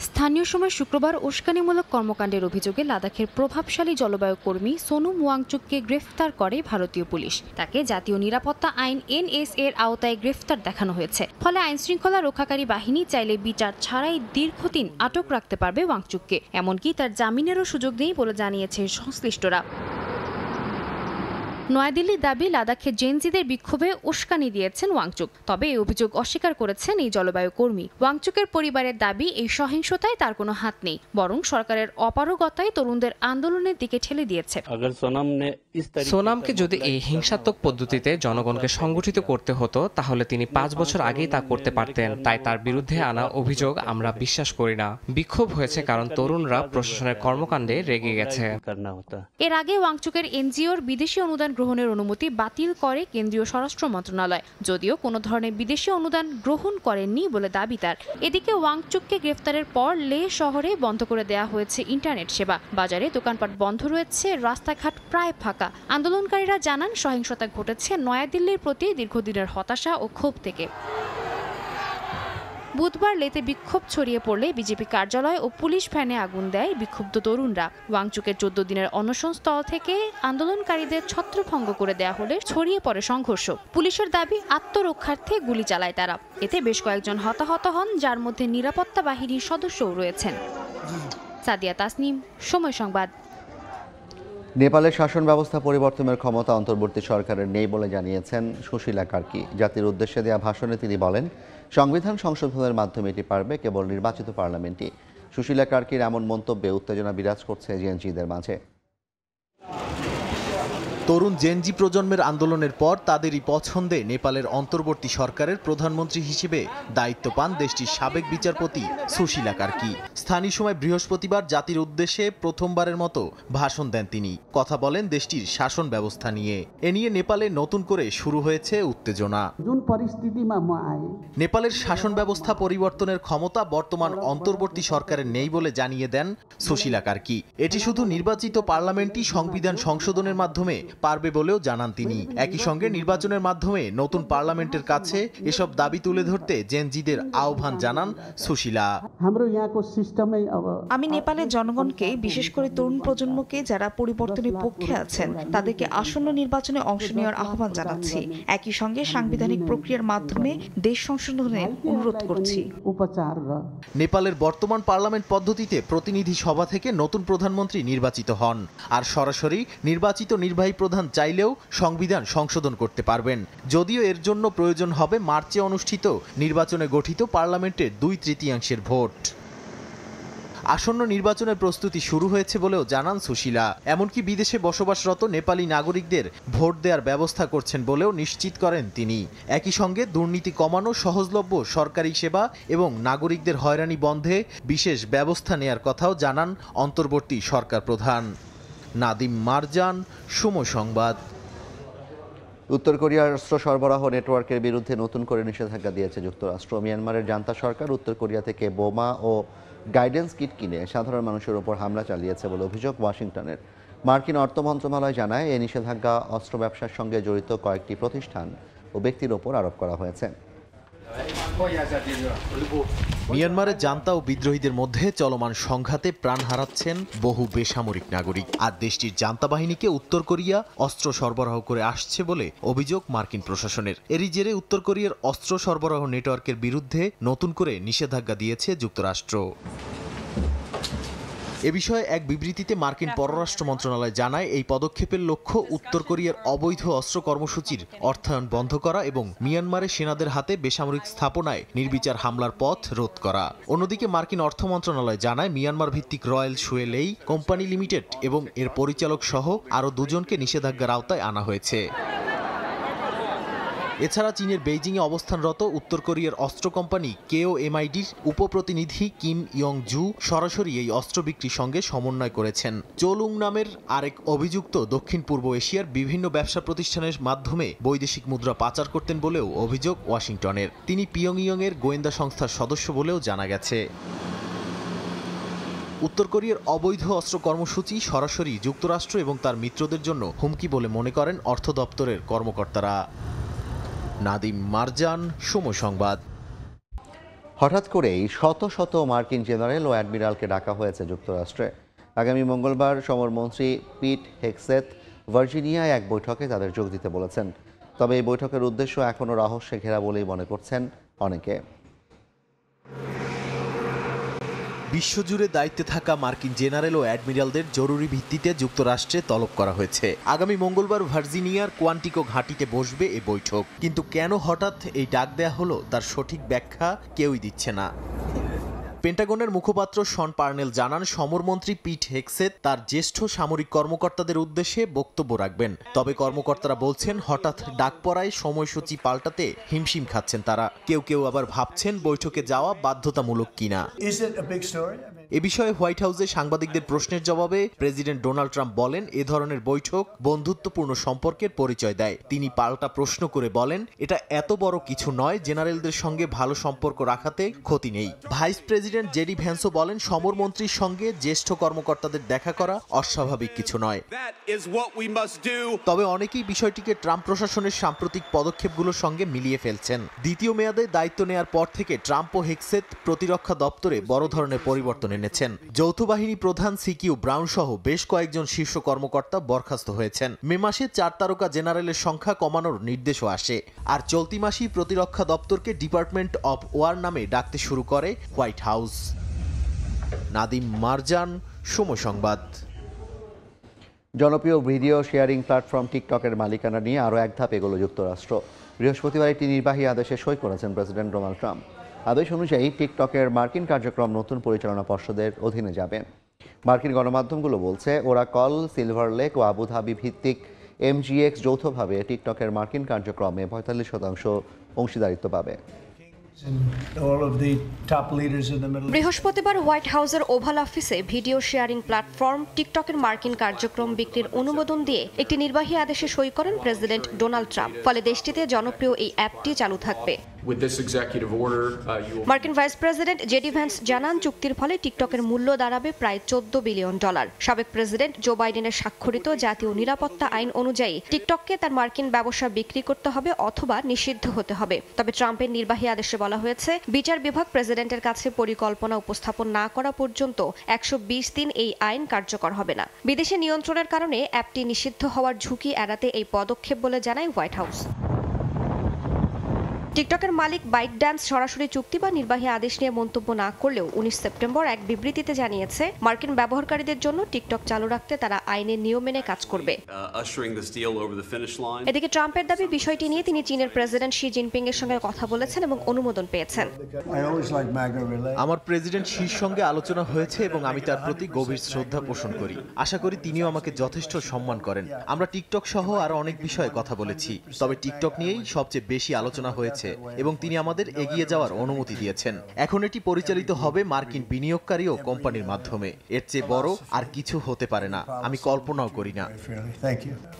স্থানীয় সময় শুক্রবার উস্কানিমূলক কর্মকাণ্ডের অভিযোগে লাদাখের প্রভাবশালী জলবায়ু কর্মী সোনম ওয়াংচুককে গ্রেফতার করে ভারতীয় পুলিশ। তাকে জাতীয় নিরাপত্তা আইন NSA এর আওতায় গ্রেফতার দেখানো হয়েছে। ফলে আইনশৃঙ্খলা রক্ষাকারী বাহিনী চাইলে বিচার ছাড়াই দীর্ঘদিন আটক রাখতে পারবে ওয়াংচুককে। এমনকি তার জামিনেরও সুযোগ নেই বলে জানিয়েছে সংশ্লিষ্টরা। নয়াদিল্লির দাবি, লাদাখে জেনজিদের বিক্ষোভে উস্কানি দিয়েছেন ওয়াংচুক, তবে এই অভিযোগ অস্বীকার করেছেন এই জলবায়ু কর্মী। ওয়াংচুকের পরিবারের দাবি, এই সহিংসতায় তার কোনো হাত নেই, বরং সরকারের অপারগতায় তরুণদের আন্দোলনের দিকে ঠেলে দিয়েছে। সোনামকে যদি এই হিংসাত্মক পদ্ধতিতে জনগণকে সংগঠিত করতে হতো, তাহলে তিনি 5 বছর আগেই তা করতে পারতেন। তাই তার বিরুদ্ধে আনা অভিযোগ আমরা বিশ্বাস করি না। বিক্ষোভ হয়েছে কারণ তরুণরা প্রশাসনের কর্মকাণ্ডে রেগে গেছে। এর আগে ওয়াংচুকের NGOর বিদেশি অনুদান গ্রহণের অনুমতি বাতিল করে কেন্দ্রীয় স্বরাষ্ট্র মন্ত্রণালয়, যদিও কোনো ধরনের বিদেশি অনুদান গ্রহণ করেননি বলে দাবি তার। এদিকে ওয়াংচুককে গ্রেফতারের পর লে শহরে বন্ধ করে দেওয়া হয়েছে ইন্টারনেট সেবা। বাজারে দোকানপাট বন্ধ রয়েছে, রাস্তাঘাট প্রায় ফাঁকা। আন্দোলনকারীরা জানান সহিংসতা ঘটেছে নয়াদিল্লির প্রতি দীর্ঘদিনের হতাশা ও ক্ষোভ থেকে। বুধবার লেতে বিক্ষোভ ছড়িয়ে পড়লে বিজেপি কার্যালয় ও পুলিশ ভ্যানে আগুন দেয় বিক্ষুব্ধ তরুণরা। ওয়াংচুকের 14 দিনের অনশন স্থল থেকে আন্দোলনকারীদের ছত্রভঙ্গ করে দেয়া হলে ছড়িয়ে পড়ে সংঘর্ষ। পুলিশের দাবি আত্মরক্ষার্থে গুলি চালায় তারা। এতে বেশ কয়েকজন হতাহত হন, যার মধ্যে নিরাপত্তা বাহিনীর সদস্যও রয়েছেন। সাদিয়া তাসনিম, সময় সংবাদ। নেপালের শাসন ব্যবস্থা পরিবর্তনের ক্ষমতা অন্তর্বর্তী সরকারের নেই বলে জানিয়েছেন সুশীলা কার্কি। জাতির উদ্দেশ্যে দেওয়া ভাষণে তিনি বলেন, সংবিধান সংশোধনের মাধ্যমে এটি পারবে কেবল নির্বাচিত পার্লামেন্টই। সুশীলা কার্কির এমন মন্তব্যে উত্তেজনা বিরাজ করছে জেএনজিদের মাঝে। তরুণ জেনজি প্রজন্মের আন্দোলনের পর তাদেরই পছন্দে নেপালের অন্তর্বর্তী সরকারের প্রধানমন্ত্রী হিসেবে দায়িত্ব পান দেশটির সাবেক বিচারপতি সুশীলা কার্কি। স্থানীয় সময় বৃহস্পতিবার জাতির উদ্দেশ্যে প্রথমবারের মতো ভাষণ দেন তিনি। কথা বলেন দেশটির শাসন ব্যবস্থা নিয়ে। এ নিয়ে নেপালে নতুন করে শুরু হয়েছে উত্তেজনা। নেপালের শাসন ব্যবস্থা পরিবর্তনের ক্ষমতা বর্তমান অন্তর্বর্তী সরকারের নেই বলে জানিয়ে দেন সুশীলা কার্কি। এটি শুধু নির্বাচিত পার্লামেন্টই সংবিধান সংশোধনের মাধ্যমে পারবে বলেও জানান তিনি। একই সঙ্গে নির্বাচনের মাধ্যমে নতুন পার্লামেন্টের কাছে এসব দাবি তুলে ধরতে জেনজিদের আহ্বান জানান সুশীলা। আমি নেপালের জনগণকে, বিশেষ করে তরুণ প্রজন্মকে যারা পরিবর্তনের পক্ষে আছেন, তাদেরকে আসন্ন নির্বাচনে অংশ নেওয়ার আহ্বান জানাচ্ছি। একই সঙ্গে সাংবিধানিক প্রক্রিয়ার মাধ্যমে দেশ সংশোধনের অনুরোধ করছি। নেপালের বর্তমান পার্লামেন্ট পদ্ধতিতে প্রতিনিধি সভা থেকে নতুন প্রধানমন্ত্রী নির্বাচিত হন, আর সরাসরি নির্বাচিত নির্বাহী প্রধান চাইলেও সংবিধান সংশোধন করতে পারবেন। যদিও এর জন্য প্রয়োজন হবে মার্চে অনুষ্ঠিত নির্বাচনে গঠিত পার্লামেন্টের 2/3 ভোট। আসন্ন নির্বাচনের প্রস্তুতি শুরু হয়েছে বলেও জানান সুশীলা। এমনকি বিদেশে বসবাসরত নেপালি নাগরিকদের ভোট দেওয়ার ব্যবস্থা করছেন বলেও নিশ্চিত করেন তিনি। একই সঙ্গে দুর্নীতি কমানো, সহজলভ্য সরকারি সেবা এবং নাগরিকদের হয়রানি বন্ধে বিশেষ ব্যবস্থা নেয়ার কথাও জানান অন্তর্বর্তী সরকার প্রধান। নাদিম মারজান, সময় সংবাদ। উত্তর কোরিয়ার অস্ত্র সরবরাহ নেটওয়ার্কের বিরুদ্ধে নতুন করে নিষেধাজ্ঞা দিয়েছে যুক্তরাষ্ট্র। মিয়ানমারের জান্তা সরকার উত্তর কোরিয়া থেকে বোমা ও গাইডেন্স কিট কিনে সাধারণ মানুষের ওপর হামলা চালিয়েছে বলে অভিযোগ ওয়াশিংটনের। মার্কিন অর্থ মন্ত্রণালয় জানায়, এই নিষেধাজ্ঞা অস্ত্র ব্যবসার সঙ্গে জড়িত কয়েকটি প্রতিষ্ঠান ও ব্যক্তির ওপর আরোপ করা হয়েছে। মিয়ানমারের জান্তা ও বিদ্রোহীদের মধ্যে চলমান সংঘাতে প্রাণ হারাচ্ছেন বহু বেসামরিক নাগরিক। আর দেশটির জান্তা বাহিনীকে উত্তর কোরিয়া অস্ত্র সরবরাহ করে আসছে বলে অভিযোগ মার্কিন প্রশাসনের। এরই জেরে উত্তর কোরিয়ার অস্ত্র সরবরাহ নেটওয়ার্কের বিরুদ্ধে নতুন করে নিষেধাজ্ঞা দিয়েছে যুক্তরাষ্ট্র। এ বিষয়ে এক বিবৃতিতে মার্কিন পররাষ্ট্র মন্ত্রণালয় জানায়, এই পদক্ষেপের লক্ষ্য উত্তর কোরিয়ার অবৈধ অস্ত্র কর্মসূচির অর্থায়ন বন্ধ করা এবং মিয়ানমারের সেনাদের হাতে বেসামরিক স্থাপনায় নির্বিচার হামলার পথ রোধ করা। অন্যদিকে মার্কিন অর্থ মন্ত্রণালয় জানায়, মিয়ানমার ভিত্তিক রয়্যাল সুয়েলেই কোম্পানি লিমিটেড এবং এর পরিচালক সহ আরও দুজনকে নিষেধাজ্ঞার আওতায় আনা হয়েছে। এছাড়া চীনের বেইজিংয়ে অবস্থানরত উত্তর কোরিয়ার অস্ত্র কোম্পানি কেওএমআইডির উপপ্রতিনিধি কিম ইয়ং জু সরাসরি এই অস্ত্র বিক্রির সঙ্গে সমন্বয় করেছেন। চোলুং নামের আরেক অভিযুক্ত দক্ষিণ পূর্ব এশিয়ার বিভিন্ন ব্যবসা প্রতিষ্ঠানের মাধ্যমে বৈদেশিক মুদ্রা পাচার করতেন বলেও অভিযোগ ওয়াশিংটনের। তিনি পিয়ংইয়ংয়ের গোয়েন্দা সংস্থার সদস্য বলেও জানা গেছে। উত্তর কোরিয়ার অবৈধ অস্ত্র কর্মসূচি সরাসরি যুক্তরাষ্ট্র এবং তার মিত্রদের জন্য হুমকি বলে মনে করেন অর্থ দপ্তরের কর্মকর্তারা। নাদিম মারজান, সময় সংবাদ। হঠাৎ করেই শত শত মার্কিন জেনারেল ও অ্যাডমিরালকে ডাকা হয়েছে যুক্তরাষ্ট্রে। আগামী মঙ্গলবার সমরমন্ত্রী পিট হেগসেথ ভার্জিনিয়ায় এক বৈঠকে তাদের যোগ দিতে বলেছেন। তবে এই বৈঠকের উদ্দেশ্য এখনও রহস্যে ঘেরা বলেই মনে করছেন অনেকে। বিশ্বজুড়ে দায়িত্বে থাকা মার্কিন জেনারেল ও অ্যাডমিরালদের জরুরি ভিত্তিতে যুক্তরাষ্ট্রে তলব করা হয়েছে। আগামী মঙ্গলবার ভার্জিনিয়ার কোয়ান্টিকো ঘাঁটিতে বসবে এ বৈঠক। কিন্তু কেন হঠাৎ এই ডাক দেয়া হলো তার সঠিক ব্যাখ্যা কেউই দিচ্ছে না। পেন্টাগনের মুখপাত্র শন পার্নেল জানান, সমরমন্ত্রী পিট হেগসেথ তার জ্যেষ্ঠ সামরিক কর্মকর্তাদের উদ্দেশ্যে বক্তব্য রাখবেন। তবে কর্মকর্তারা বলছেন, হঠাৎ ডাক পড়ায় সময়সূচি পাল্টাতে হিমশিম খাচ্ছেন তারা। কেউ কেউ আবার ভাবছেন বৈঠকে যাওয়া বাধ্যতামূলক কিনা। এ বিষয়ে হোয়াইট হাউসে সাংবাদিকদের প্রশ্নের জবাবে প্রেসিডেন্ট ডোনাল্ড ট্রাম্প বলেন, এ ধরনের বৈঠক বন্ধুত্বপূর্ণ সম্পর্কের পরিচয় দেয়। তিনি পাল্টা প্রশ্ন করে বলেন, এটা এত বড় কিছু নয়, জেনারেলদের সঙ্গে ভালো সম্পর্ক রাখাতে ক্ষতি নেই। ভাইস প্রেসিডেন্ট জেডি ভ্যান্সও বলেন, সমরমন্ত্রীর সঙ্গে জ্যেষ্ঠ কর্মকর্তাদের দেখা করা অস্বাভাবিক কিছু নয়। তবে অনেকেই বিষয়টিকে ট্রাম্প প্রশাসনের সাম্প্রতিক পদক্ষেপগুলোর সঙ্গে মিলিয়ে ফেলছেন। দ্বিতীয় মেয়াদে দায়িত্ব নেয়ার পর থেকে ট্রাম্প ও হেক্সেথ প্রতিরক্ষা দপ্তরে বড় ধরনের পরিবর্তন এনেছেন। যৌথ বাহিনী প্রধান সিকিউ ব্রাউন সহ বেশ কয়েকজন শীর্ষ কর্মকর্তা বরখাস্ত হয়েছেন। মে মাসে 4 তারকা জেনারেলের সংখ্যা কমানোর নির্দেশও আসে। আর চলতি মাসেই প্রতিরক্ষা দপ্তরকে ডিপার্টমেন্ট অব ওয়ার নামে ডাকতে শুরু করে হোয়াইট হাউস। নাদিম মারজান, সময় সংবাদ। জনপ্রিয় ভিডিও শেয়ারিং প্ল্যাটফর্ম টিকটকের মালিকানা নিয়ে আরও এক ধাপ এগোলো যুক্তরাষ্ট্র। বৃহস্পতিবার একটি নির্বাহী আদেশে সই করেছেন প্রেসিডেন্ট ডোনাল্ড ট্রাম্প। আদেশ অনুযায়ী টিকটকের মার্কিন কার্যক্রম নতুন পরিচালনা পর্ষদের অধীনে যাবে। মার্কিন গণমাধ্যমগুলো বলছে, ওরাকল, সিলভার লেক ও আবুধাবি ভিত্তিক MGX যৌথভাবে টিকটকের মার্কিন কার্যক্রমে 45% অংশীদারিত্ব পাবে। বৃহস্পতিবার হোয়াইট হাউসের ওভাল অফিসে ভিডিও শেয়ারিং প্ল্যাটফর্ম টিকটকের মার্কিন কার্যক্রম বিক্রির অনুমোদন দিয়ে একটি নির্বাহী আদেশে সই করেন প্রেসিডেন্ট ডোনাল্ড ট্রাম্প। ফলে দেশটিতে জনপ্রিয় এই অ্যাপটি চালু থাকবে। মার্কিন ভাইস প্রেসিডেন্ট জেডি ভ্যান্স জানান, চুক্তির ফলে টিকটকের মূল্য দাঁড়াবে প্রায় $14 বিলিয়ন। সাবেক প্রেসিডেন্ট জো বাইডেনের স্বাক্ষরিত জাতীয় নিরাপত্তা আইন অনুযায়ী টিকটককে তার মার্কিন ব্যবসা বিক্রি করতে হবে অথবা নিষিদ্ধ হতে হবে। তবে ট্রাম্পের নির্বাহী আদেশে বলা হয়েছে, বিচার বিভাগ প্রেসিডেন্টের কাছে পরিকল্পনা উপস্থাপন না করা পর্যন্ত 120 দিন এই আইন কার্যকর হবে না। বিদেশি নিয়ন্ত্রণের কারণে অ্যাপটি নিষিদ্ধ হওয়ার ঝুঁকি এড়াতে এই পদক্ষেপ বলে জানায় হোয়াইট হাউস। টিকটকের মালিক বাইট ড্যান্স সরাসরি চুক্তি বা নির্বাহী আদেশ নিয়ে মন্তব্য না করলেও 19 সেপ্টেম্বর এক বিবৃতিতে জানিয়েছে, মার্কিন ব্যবহারকারীদের জন্য টিকটক চালু রাখতে তারা আইনের নিয়ম মেনে কাজ করবে। এদিকে ট্রাম্পের দাবি, বিষয়টি নিয়ে তিনি চীনের প্রেসিডেন্ট শি জিনপিং এর সঙ্গে কথা বলেছেন এবং অনুমোদন পেয়েছেন। আমার প্রেসিডেন্ট শির সঙ্গে আলোচনা হয়েছে এবং আমি তার প্রতি গভীর শ্রদ্ধা পোষণ করি। আশা করি তিনিও আমাকে যথেষ্ট সম্মান করেন। আমরা টিকটক সহ আরো অনেক বিষয়ে কথা বলেছি, তবে টিকটক নিয়েই সবচেয়ে বেশি আলোচনা হয়েছে এবং তিনি আমাদের এগিয়ে যাওয়ার অনুমতি দিয়েছেন। এখন এটি পরিচালিত হবে মার্কিন বিনিয়োগকারী ও কোম্পানির মাধ্যমে। এর চেয়ে বড় আর কিছু হতে পারে না, আমি কল্পনাও করি না।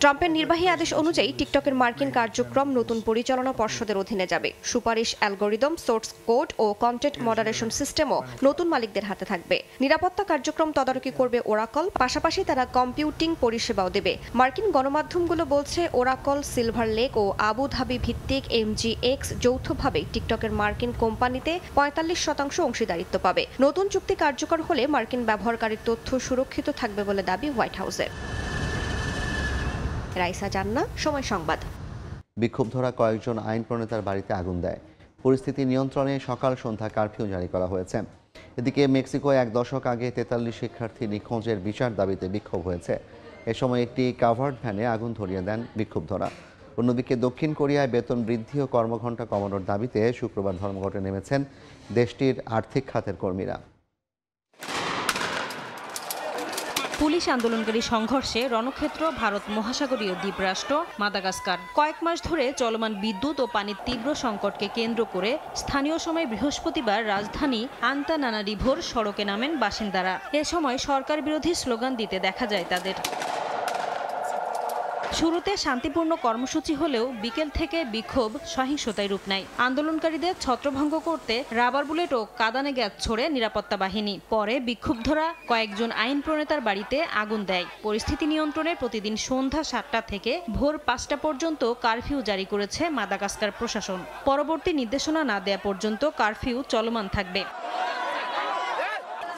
ট্রাম্পের নির্বাহী আদেশ অনুযায়ী টিকটকের মার্কিন কার্যক্রম নতুন পরিচালনা পর্ষদের অধীনে যাবে। সুপারিশ, অ্যালগোরিদম, সোর্স কোড ও কন্টেন্ট মডারেশন সিস্টেমও নতুন মালিকদের হাতে থাকবে। নিরাপত্তা কার্যক্রম তদারকি করবে ওরাকল, পাশাপাশি তারা কম্পিউটিং পরিষেবাও দেবে। মার্কিন গণমাধ্যমগুলো বলছে, ওরাকল, সিলভার লেক ও আবুধাবি ভিত্তিক MGX যৌথভাবে টিকটকের মার্কিন কোম্পানিতে 45% অংশীদারিত্ব পাবে। নতুন চুক্তি কার্যকর হলে মার্কিন ব্যবহারকারীর তথ্য সুরক্ষিত থাকবে বলে দাবি হোয়াইট হাউসের। রাইসা জান্না, সময় সংবাদ। বিক্ষোভ ধরা কয়েকজন আইন প্রণেতার বাড়িতে আগুন দেয়। পরিস্থিতি নিয়ন্ত্রণে সকাল সন্ধ্যা কারফিউ জারি করা হয়েছে। এদিকে মেক্সিকোয় 1 দশক আগে 43 শিক্ষার্থী নিখোঁজের বিচার দাবিতে বিক্ষোভ হয়েছে। এ সময় একটি কাভার্ড ভ্যানে আগুন ধরিয়ে দেন বিক্ষুব্ধরা। অন্যদিকে দক্ষিণ কোরিয়ায় বেতন বৃদ্ধি ও কর্মঘণ্টা কমানোর দাবিতে শুক্রবার ধর্মঘটে নেমেছেন দেশটির আর্থিক খাতের কর্মীরা। পুলিশ আন্দোলনকারী সংঘর্ষে রণক্ষেত্র ভারত মহাসাগরীয় দ্বীপরাষ্ট্র মাদাগাস্কার। কয়েক মাস ধরে চলমান বিদ্যুৎ ও পানির তীব্র সংকটকে কেন্দ্র করে স্থানীয় সময় বৃহস্পতিবার রাজধানী আন্তানানারিভোর সড়কে নামেন বাসিন্দারা। এ সময় সরকার বিরোধী স্লোগান দিতে দেখা যায় তাদের। শুরুতে শান্তিপূর্ণ কর্মসূচি হলেও বিকেল থেকে বিক্ষোভ সহিংসতায় রূপ নেয়। আন্দোলনকারীদের ছত্রভঙ্গ করতে রাবার বুলেট ও কাঁদানে গ্যাস ছোড়ে নিরাপত্তা বাহিনী। পরে বিক্ষুব্ধরা কয়েকজন আইন প্রণেতার বাড়িতে আগুন দেয়। পরিস্থিতি নিয়ন্ত্রণে প্রতিদিন সন্ধ্যা 7টা থেকে ভোর 5টা পর্যন্ত কারফিউ জারি করেছে মাদাগাস্কার প্রশাসন। পরবর্তী নির্দেশনা না দেয়া পর্যন্ত কারফিউ চলমান থাকবে।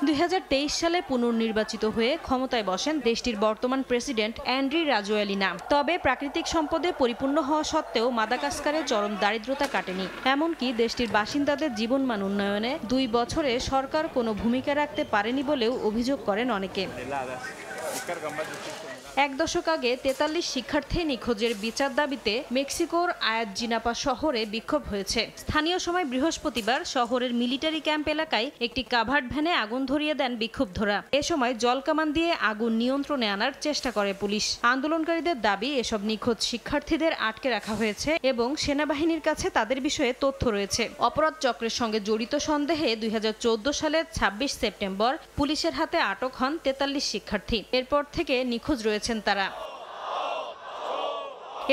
2023 সালে পুনর্নির্বাচিত হয়ে ক্ষমতায় বসেন দেশটির বর্তমান প্রেসিডেন্ট অ্যান্ড্রি রাজোয়ালিনা। তবে প্রাকৃতিক সম্পদে পরিপূর্ণ হওয়া সত্ত্বেও মাদাগাস্কারে চরম দারিদ্রতা কাটেনি। এমনকি দেশটির বাসিন্দাদের জীবনমান উন্নয়নে 2 বছরে সরকার কোনো ভূমিকা রাখতে পারেনি বলেও অভিযোগ করেন অনেকে। এক দশক আগে 43 শিক্ষার্থী নিখোঁজের বিচার দাবিতে মেক্সিকোর আয়াত জিনাপা শহরে বিক্ষোভ হয়েছে। স্থানীয় সময় বৃহস্পতিবার শহরের মিলিটারি ক্যাম্প এলাকায় একটি কাভার্ড ভ্যানে আগুন ধরিয়ে দেন বিক্ষোভধরা। এ সময় জলকামান দিয়ে আগুন নিয়ন্ত্রণে আনার চেষ্টা করে পুলিশ। আন্দোলনকারীদের দাবি এসব নিখোঁজ শিক্ষার্থীদের আটকে রাখা হয়েছে এবং সেনাবাহিনীর কাছে তাদের বিষয়ে তথ্য রয়েছে। অপরাধ চক্রের সঙ্গে জড়িত সন্দেহে 2014 সালের 26 সেপ্টেম্বর পুলিশের হাতে আটক হন 43 শিক্ষার্থী। এরপর থেকে নিখোঁজ রয়েছেন তারা।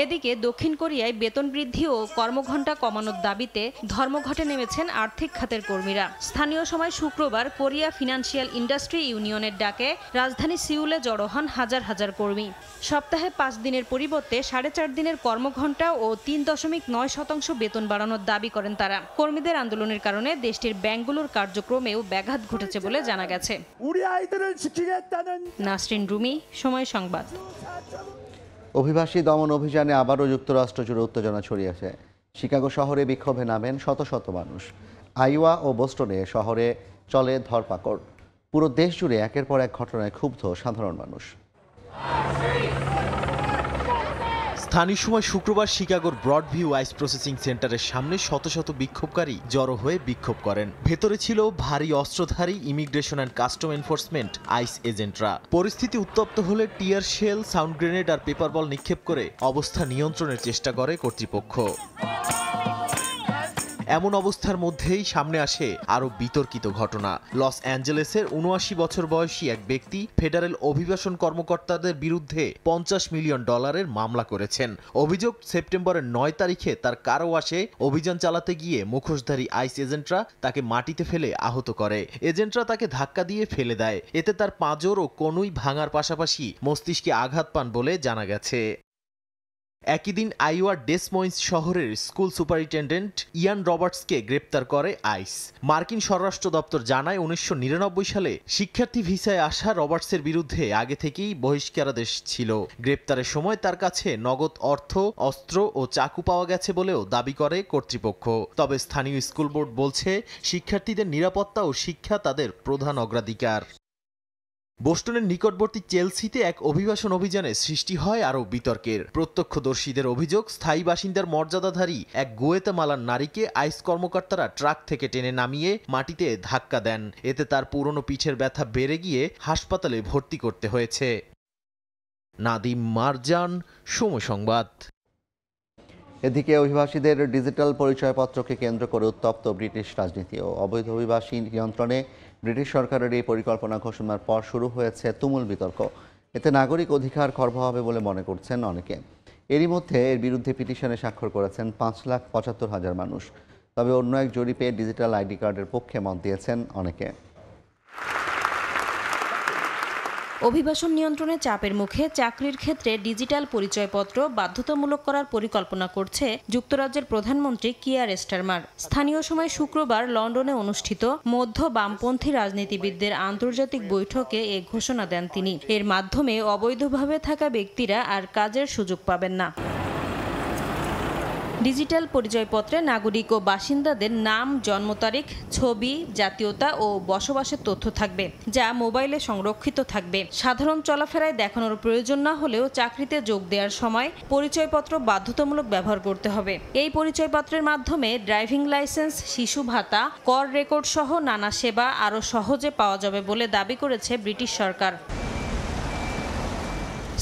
এদিকে দক্ষিণ কোরিয়ায় বেতন বৃদ্ধি ও কর্মঘণ্টা কমানোর দাবিতে ধর্মঘটে নেমেছেন আর্থিক খাতের কর্মীরা। স্থানীয় সময় শুক্রবার কোরিয়া ফিনান্সিয়াল ইন্ডাস্ট্রি ইউনিয়নের ডাকে রাজধানী সিউলে জড়ো হন হাজার হাজার কর্মী। সপ্তাহে 5 দিনের পরিবর্তে 4.5 দিনের কর্মঘণ্টা ও 3.9% বেতন বাড়ানোর দাবি করেন তারা। কর্মীদের আন্দোলনের কারণে দেশটির ব্যাংকগুলোর কার্যক্রমেও ব্যাঘাত ঘটেছে বলে জানা গেছে। নাসরিন রুমি, সময় সংবাদ। অভিবাসী দমন অভিযানে আবারও যুক্তরাষ্ট্র জুড়ে উত্তেজনা ছড়িয়েছে। শিকাগো শহরে বিক্ষোভে নামেন শত শত মানুষ। আইওয়া ও বোস্টনে শহরে চলে ধরপাকড়। পুরো দেশ জুড়ে একের পর এক ঘটনায় ক্ষুব্ধ সাধারণ মানুষ। স্থানীয় সময় শুক্রবার শিকাগোর ব্রডভিউ আইস প্রসেসিং সেন্টারের সামনে শত শত বিক্ষোভকারী জড়ো হয়ে বিক্ষোভ করেন। ভেতরে ছিল ভারী অস্ত্রধারী immigration and custom enforcement ICE এজেন্টরা। পরিস্থিতি উত্তপ্ত হলে টিয়ার শেল, সাউন্ড গ্রেনেড আর পেপার বল নিক্ষেপ করে অবস্থা নিয়ন্ত্রণের চেষ্টা করে কর্তৃপক্ষ। এমন অবস্থার মধ্যেই সামনে আসে আরো বিতর্কিত ঘটনা। লস অ্যাঞ্জেলেসের ৭৯ বছর বয়সী এক ব্যক্তি ফেডারেল অভিবাসন কর্মকর্তাদের বিরুদ্ধে $50 মিলিয়ন মামলা করেছেন। অভিযোগ, সেপ্টেম্বরের 9 তারিখে তার কারও আসে অভিযান চালাতে গিয়ে মুখোশধারী আইস এজেন্টরা তাকে মাটিতে ফেলে আহত করে। এজেন্টরা তাকে ধাক্কা দিয়ে ফেলে দেয়। এতে তার পাঁজর ও কনুই ভাঙার পাশাপাশি মস্তিষ্কে আঘাত পান বলে জানা গেছে। একই দিন আইওয়ার ডেস মইন্স শহরের স্কুল সুপারিনটেন্ডেন্ট ইয়ান রবার্টসকে গ্রেপ্তার করে আইস। মার্কিন স্বরাষ্ট্র দপ্তর জানায় 1999 সালে শিক্ষার্থী ভিসায় আসা রবার্টসের বিরুদ্ধে আগে থেকেই বহিষ্কারাদেশ ছিল। গ্রেপ্তারের সময় তার কাছে নগদ অর্থ, অস্ত্র ও চাকু পাওয়া গেছে বলেও দাবি করে কর্তৃপক্ষ। তবে স্থানীয় স্কুল বোর্ড বলছে শিক্ষার্থীদের নিরাপত্তা ও শিক্ষা তাদের প্রধান অগ্রাধিকার। বোস্টনের নিকটবর্তী চেলসিতে এক অভিবাসন অভিযানে সৃষ্টি হয় আরও বিতর্কের। প্রত্যক্ষদর্শীদের অভিযোগ, স্থায়ী বাসিন্দার মর্যাদাধারী এক গুয়েতেমালার নারীকে আইস কর্মকর্তারা ট্রাক থেকে টেনে নামিয়ে মাটিতে ধাক্কা দেন। এতে তার পুরনো পিঠের ব্যথা বেড়ে গিয়ে হাসপাতালে ভর্তি করতে হয়েছে। নাদিম মারজান, সময় সংবাদ। এদিকে অভিবাসীদের ডিজিটাল পরিচয়পত্রকে কেন্দ্র করে উত্তপ্ত ব্রিটিশ রাজনীতি ও অবৈধ অভিবাসী নিয়ন্ত্রণে ব্রিটিশ সরকারের এই পরিকল্পনা ঘোষণার পর শুরু হয়েছে তুমুল বিতর্ক। এতে নাগরিক অধিকার খর্ব হবে বলে মনে করছেন অনেকে। এরই মধ্যে এর বিরুদ্ধে পিটিশনে স্বাক্ষর করেছেন 5,75,000 মানুষ। তবে অন্য এক জরিপে ডিজিটাল আইডি কার্ডের পক্ষে মত দিয়েছেন অনেকে। অভিবাসন নিয়ন্ত্রণে চাপের মুখে চাকরির ক্ষেত্রে ডিজিটাল পরিচয়পত্র বাধ্যতামূলক করার পরিকল্পনা করছে যুক্তরাজ্যের প্রধানমন্ত্রী কিয়ার স্টারমার। স্থানীয় সময় শুক্রবার লন্ডনে অনুষ্ঠিত মধ্য বামপন্থী রাজনীতিবিদদের আন্তর্জাতিক বৈঠকে এ ঘোষণা দেন তিনি। এর মাধ্যমে অবৈধভাবে থাকা ব্যক্তিরা আর কাজের সুযোগ পাবেন না। ডিজিটাল পরিচয়পত্রে নাগরিক ও বাসিন্দাদের নাম, জন্ম তারিখ, ছবি, জাতীয়তা ও বসবাসের তথ্য থাকবে, যা মোবাইলে সংরক্ষিত থাকবে। সাধারণ চলাফেরায় দেখানোর প্রয়োজন না হলেও চাকরিতে যোগ দেওয়ার সময় পরিচয়পত্র বাধ্যতামূলক ব্যবহার করতে হবে। এই পরিচয়পত্রের মাধ্যমে ড্রাইভিং লাইসেন্স, শিশু ভাতা, কর রেকর্ড সহ নানা সেবা আরও সহজে পাওয়া যাবে বলে দাবি করেছে ব্রিটিশ সরকার।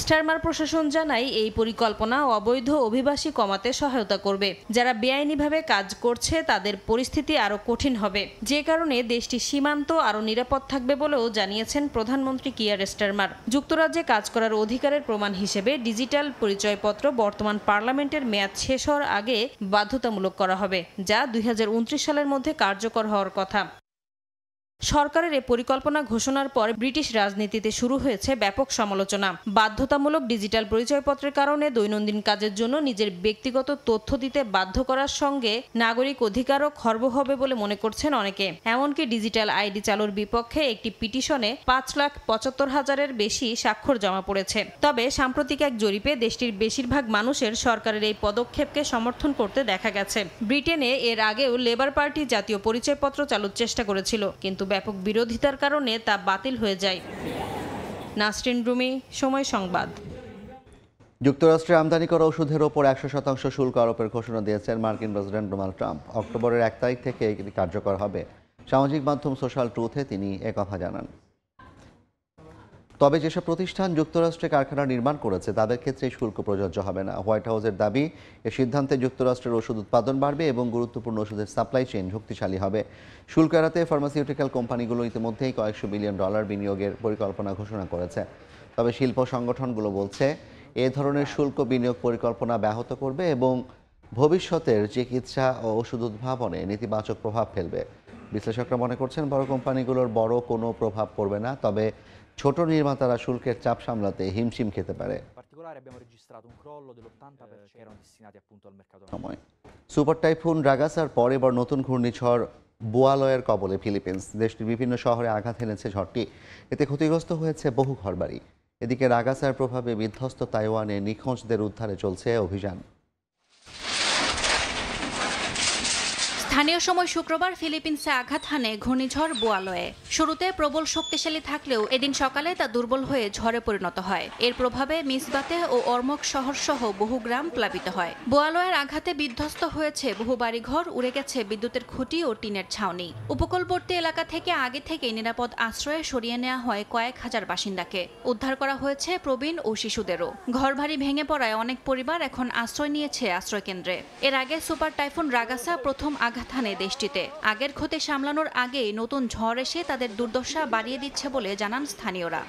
স্টারমার প্রশাসন জানায় এই পরিকল্পনা অবৈধ অভিবাসী কমাতে সহায়তা করবে। যারা বেআইনিভাবে কাজ করছে তাদের পরিস্থিতি আরও কঠিন হবে, যে কারণে দেশটির সীমান্ত আরও নিরাপদ থাকবে বলেও জানিয়েছেন প্রধানমন্ত্রী কিয়ার স্টারমার। যুক্তরাজ্যে কাজ করার অধিকারের প্রমাণ হিসেবে ডিজিটাল পরিচয়পত্র বর্তমান পার্লামেন্টের মেয়াদ শেষ হওয়ার আগে বাধ্যতামূলক করা হবে, যা 2029 সালের মধ্যে কার্যকর হওয়ার কথা। সরকারের এই পরিকল্পনা ঘোষণার পর ব্রিটিশ রাজনীতিতে শুরু হয়েছে ব্যাপক সমালোচনা। বাধ্যতামূলক ডিজিটাল পরিচয়পত্রের কারণে দৈনন্দিন কাজের জন্য নিজের ব্যক্তিগত তথ্য দিতে বাধ্য করার সঙ্গে নাগরিক অধিকারও খর্ব হবে বলে মনে করছেন অনেকে। এমনকি ডিজিটাল আইডি চালুর বিপক্ষে একটি পিটিশনে 5,75,000-এর বেশি স্বাক্ষর জমা পড়েছে। তবে সাম্প্রতিক এক জরিপে দেশটির বেশিরভাগ মানুষের সরকারের এই পদক্ষেপকে সমর্থন করতে দেখা গেছে। ব্রিটেনে এর আগেও লেবার পার্টি জাতীয় পরিচয়পত্র চালুর চেষ্টা করেছিল, কিন্তু ব্যাপক বিরোধিতার কারণে তা বাতিল হয়ে যায়। নাসরিন রুমি, সময় সংবাদ। যুক্তরাষ্ট্রে আমদানি করা ওষুধের ওপর 100% শুল্ক আরোপের ঘোষণা দিয়েছেন মার্কিন প্রেসিডেন্ট ডোনাল্ড ট্রাম্প। অক্টোবরের 1 তারিখ থেকে এটি কার্যকর হবে। সামাজিক মাধ্যম সোশ্যাল ট্রুথে তিনি একথা জানান। তবে যেসব প্রতিষ্ঠান যুক্তরাষ্ট্রে কারখানা নির্মাণ করেছে তাদের ক্ষেত্রে শুল্ক প্রযোজ্য হবে না। হোয়াইট হাউসের দাবি, এ সিদ্ধান্তে যুক্তরাষ্ট্রের ওষুধ উৎপাদন বাড়বে এবং গুরুত্বপূর্ণ ওষুধের সাপ্লাই চেইন শক্তিশালী হবে। শুল্ক এড়াতে ফার্মাসিউটিক্যাল কোম্পানিগুলো ইতিমধ্যেই কয়েকশো বিলিয়ন ডলার বিনিয়োগের পরিকল্পনা ঘোষণা করেছে। তবে শিল্প সংগঠনগুলো বলছে এ ধরনের শুল্ক বিনিয়োগ পরিকল্পনা ব্যাহত করবে এবং ভবিষ্যতের চিকিৎসা ও ওষুধ উদ্ভাবনে নেতিবাচক প্রভাব ফেলবে। বিশ্লেষকরা মনে করছেন বড় কোম্পানিগুলোর বড় কোনো প্রভাব পড়বে না, তবে ছোট নির্মাতারা শুল্কের চাপ সামলাতে হিমশিম খেতে পারে। সুপার টাইফুন রাগাসার পর এবার নতুন ঘূর্ণিঝড় বুয়ালয়ের কবলে ফিলিপিন্স। দেশটির বিভিন্ন শহরে আঘাত এনেছে ঝড়টি, এতে ক্ষতিগ্রস্ত হয়েছে বহু ঘরবাড়ি। এদিকে রাগাসার প্রভাবে বিধ্বস্ত তাইওয়ানে নিখোঁজদের উদ্ধারে চলছে অভিযান। স্থানীয় সময় শুক্রবার ফিলিপিন্সে আঘাত হানে ঘূর্ণিঝড় বুয়ালয়ে। শুরুতে প্রবল শক্তিশালী থাকলেও এদিন সকালে তা দুর্বল হয়ে ঝড়ে পরিণত হয়। এর প্রভাবে মিসবাতে ও অর্মক শহর সহ বহু গ্রাম প্লাবিত হয়। বুয়ালয়ের আঘাতে বিধ্বস্ত হয়েছে বহু বাড়িঘর, উড়ে গেছে বিদ্যুতের খুঁটি ও টিনের ছাউনি। উপকূলবর্তী এলাকা থেকে আগে থেকেই নিরাপদ আশ্রয়ে সরিয়ে নেওয়া হয় কয়েক হাজার বাসিন্দাকে। উদ্ধার করা হয়েছে প্রবীণ ও শিশুদেরও। ঘরবাড়ি ভেঙে পড়ায় অনেক পরিবার এখন আশ্রয় নিয়েছে আশ্রয়কেন্দ্রে। এর আগে সুপার টাইফুন রাগাসা প্রথম আঘাত হানে দেশটিতে। আগের ক্ষতি সামলানোর আগেই নতুন ঝড় এসে তাদের দুর্দশা বাড়িয়ে দিচ্ছে বলে জানান স্থানীয়রা।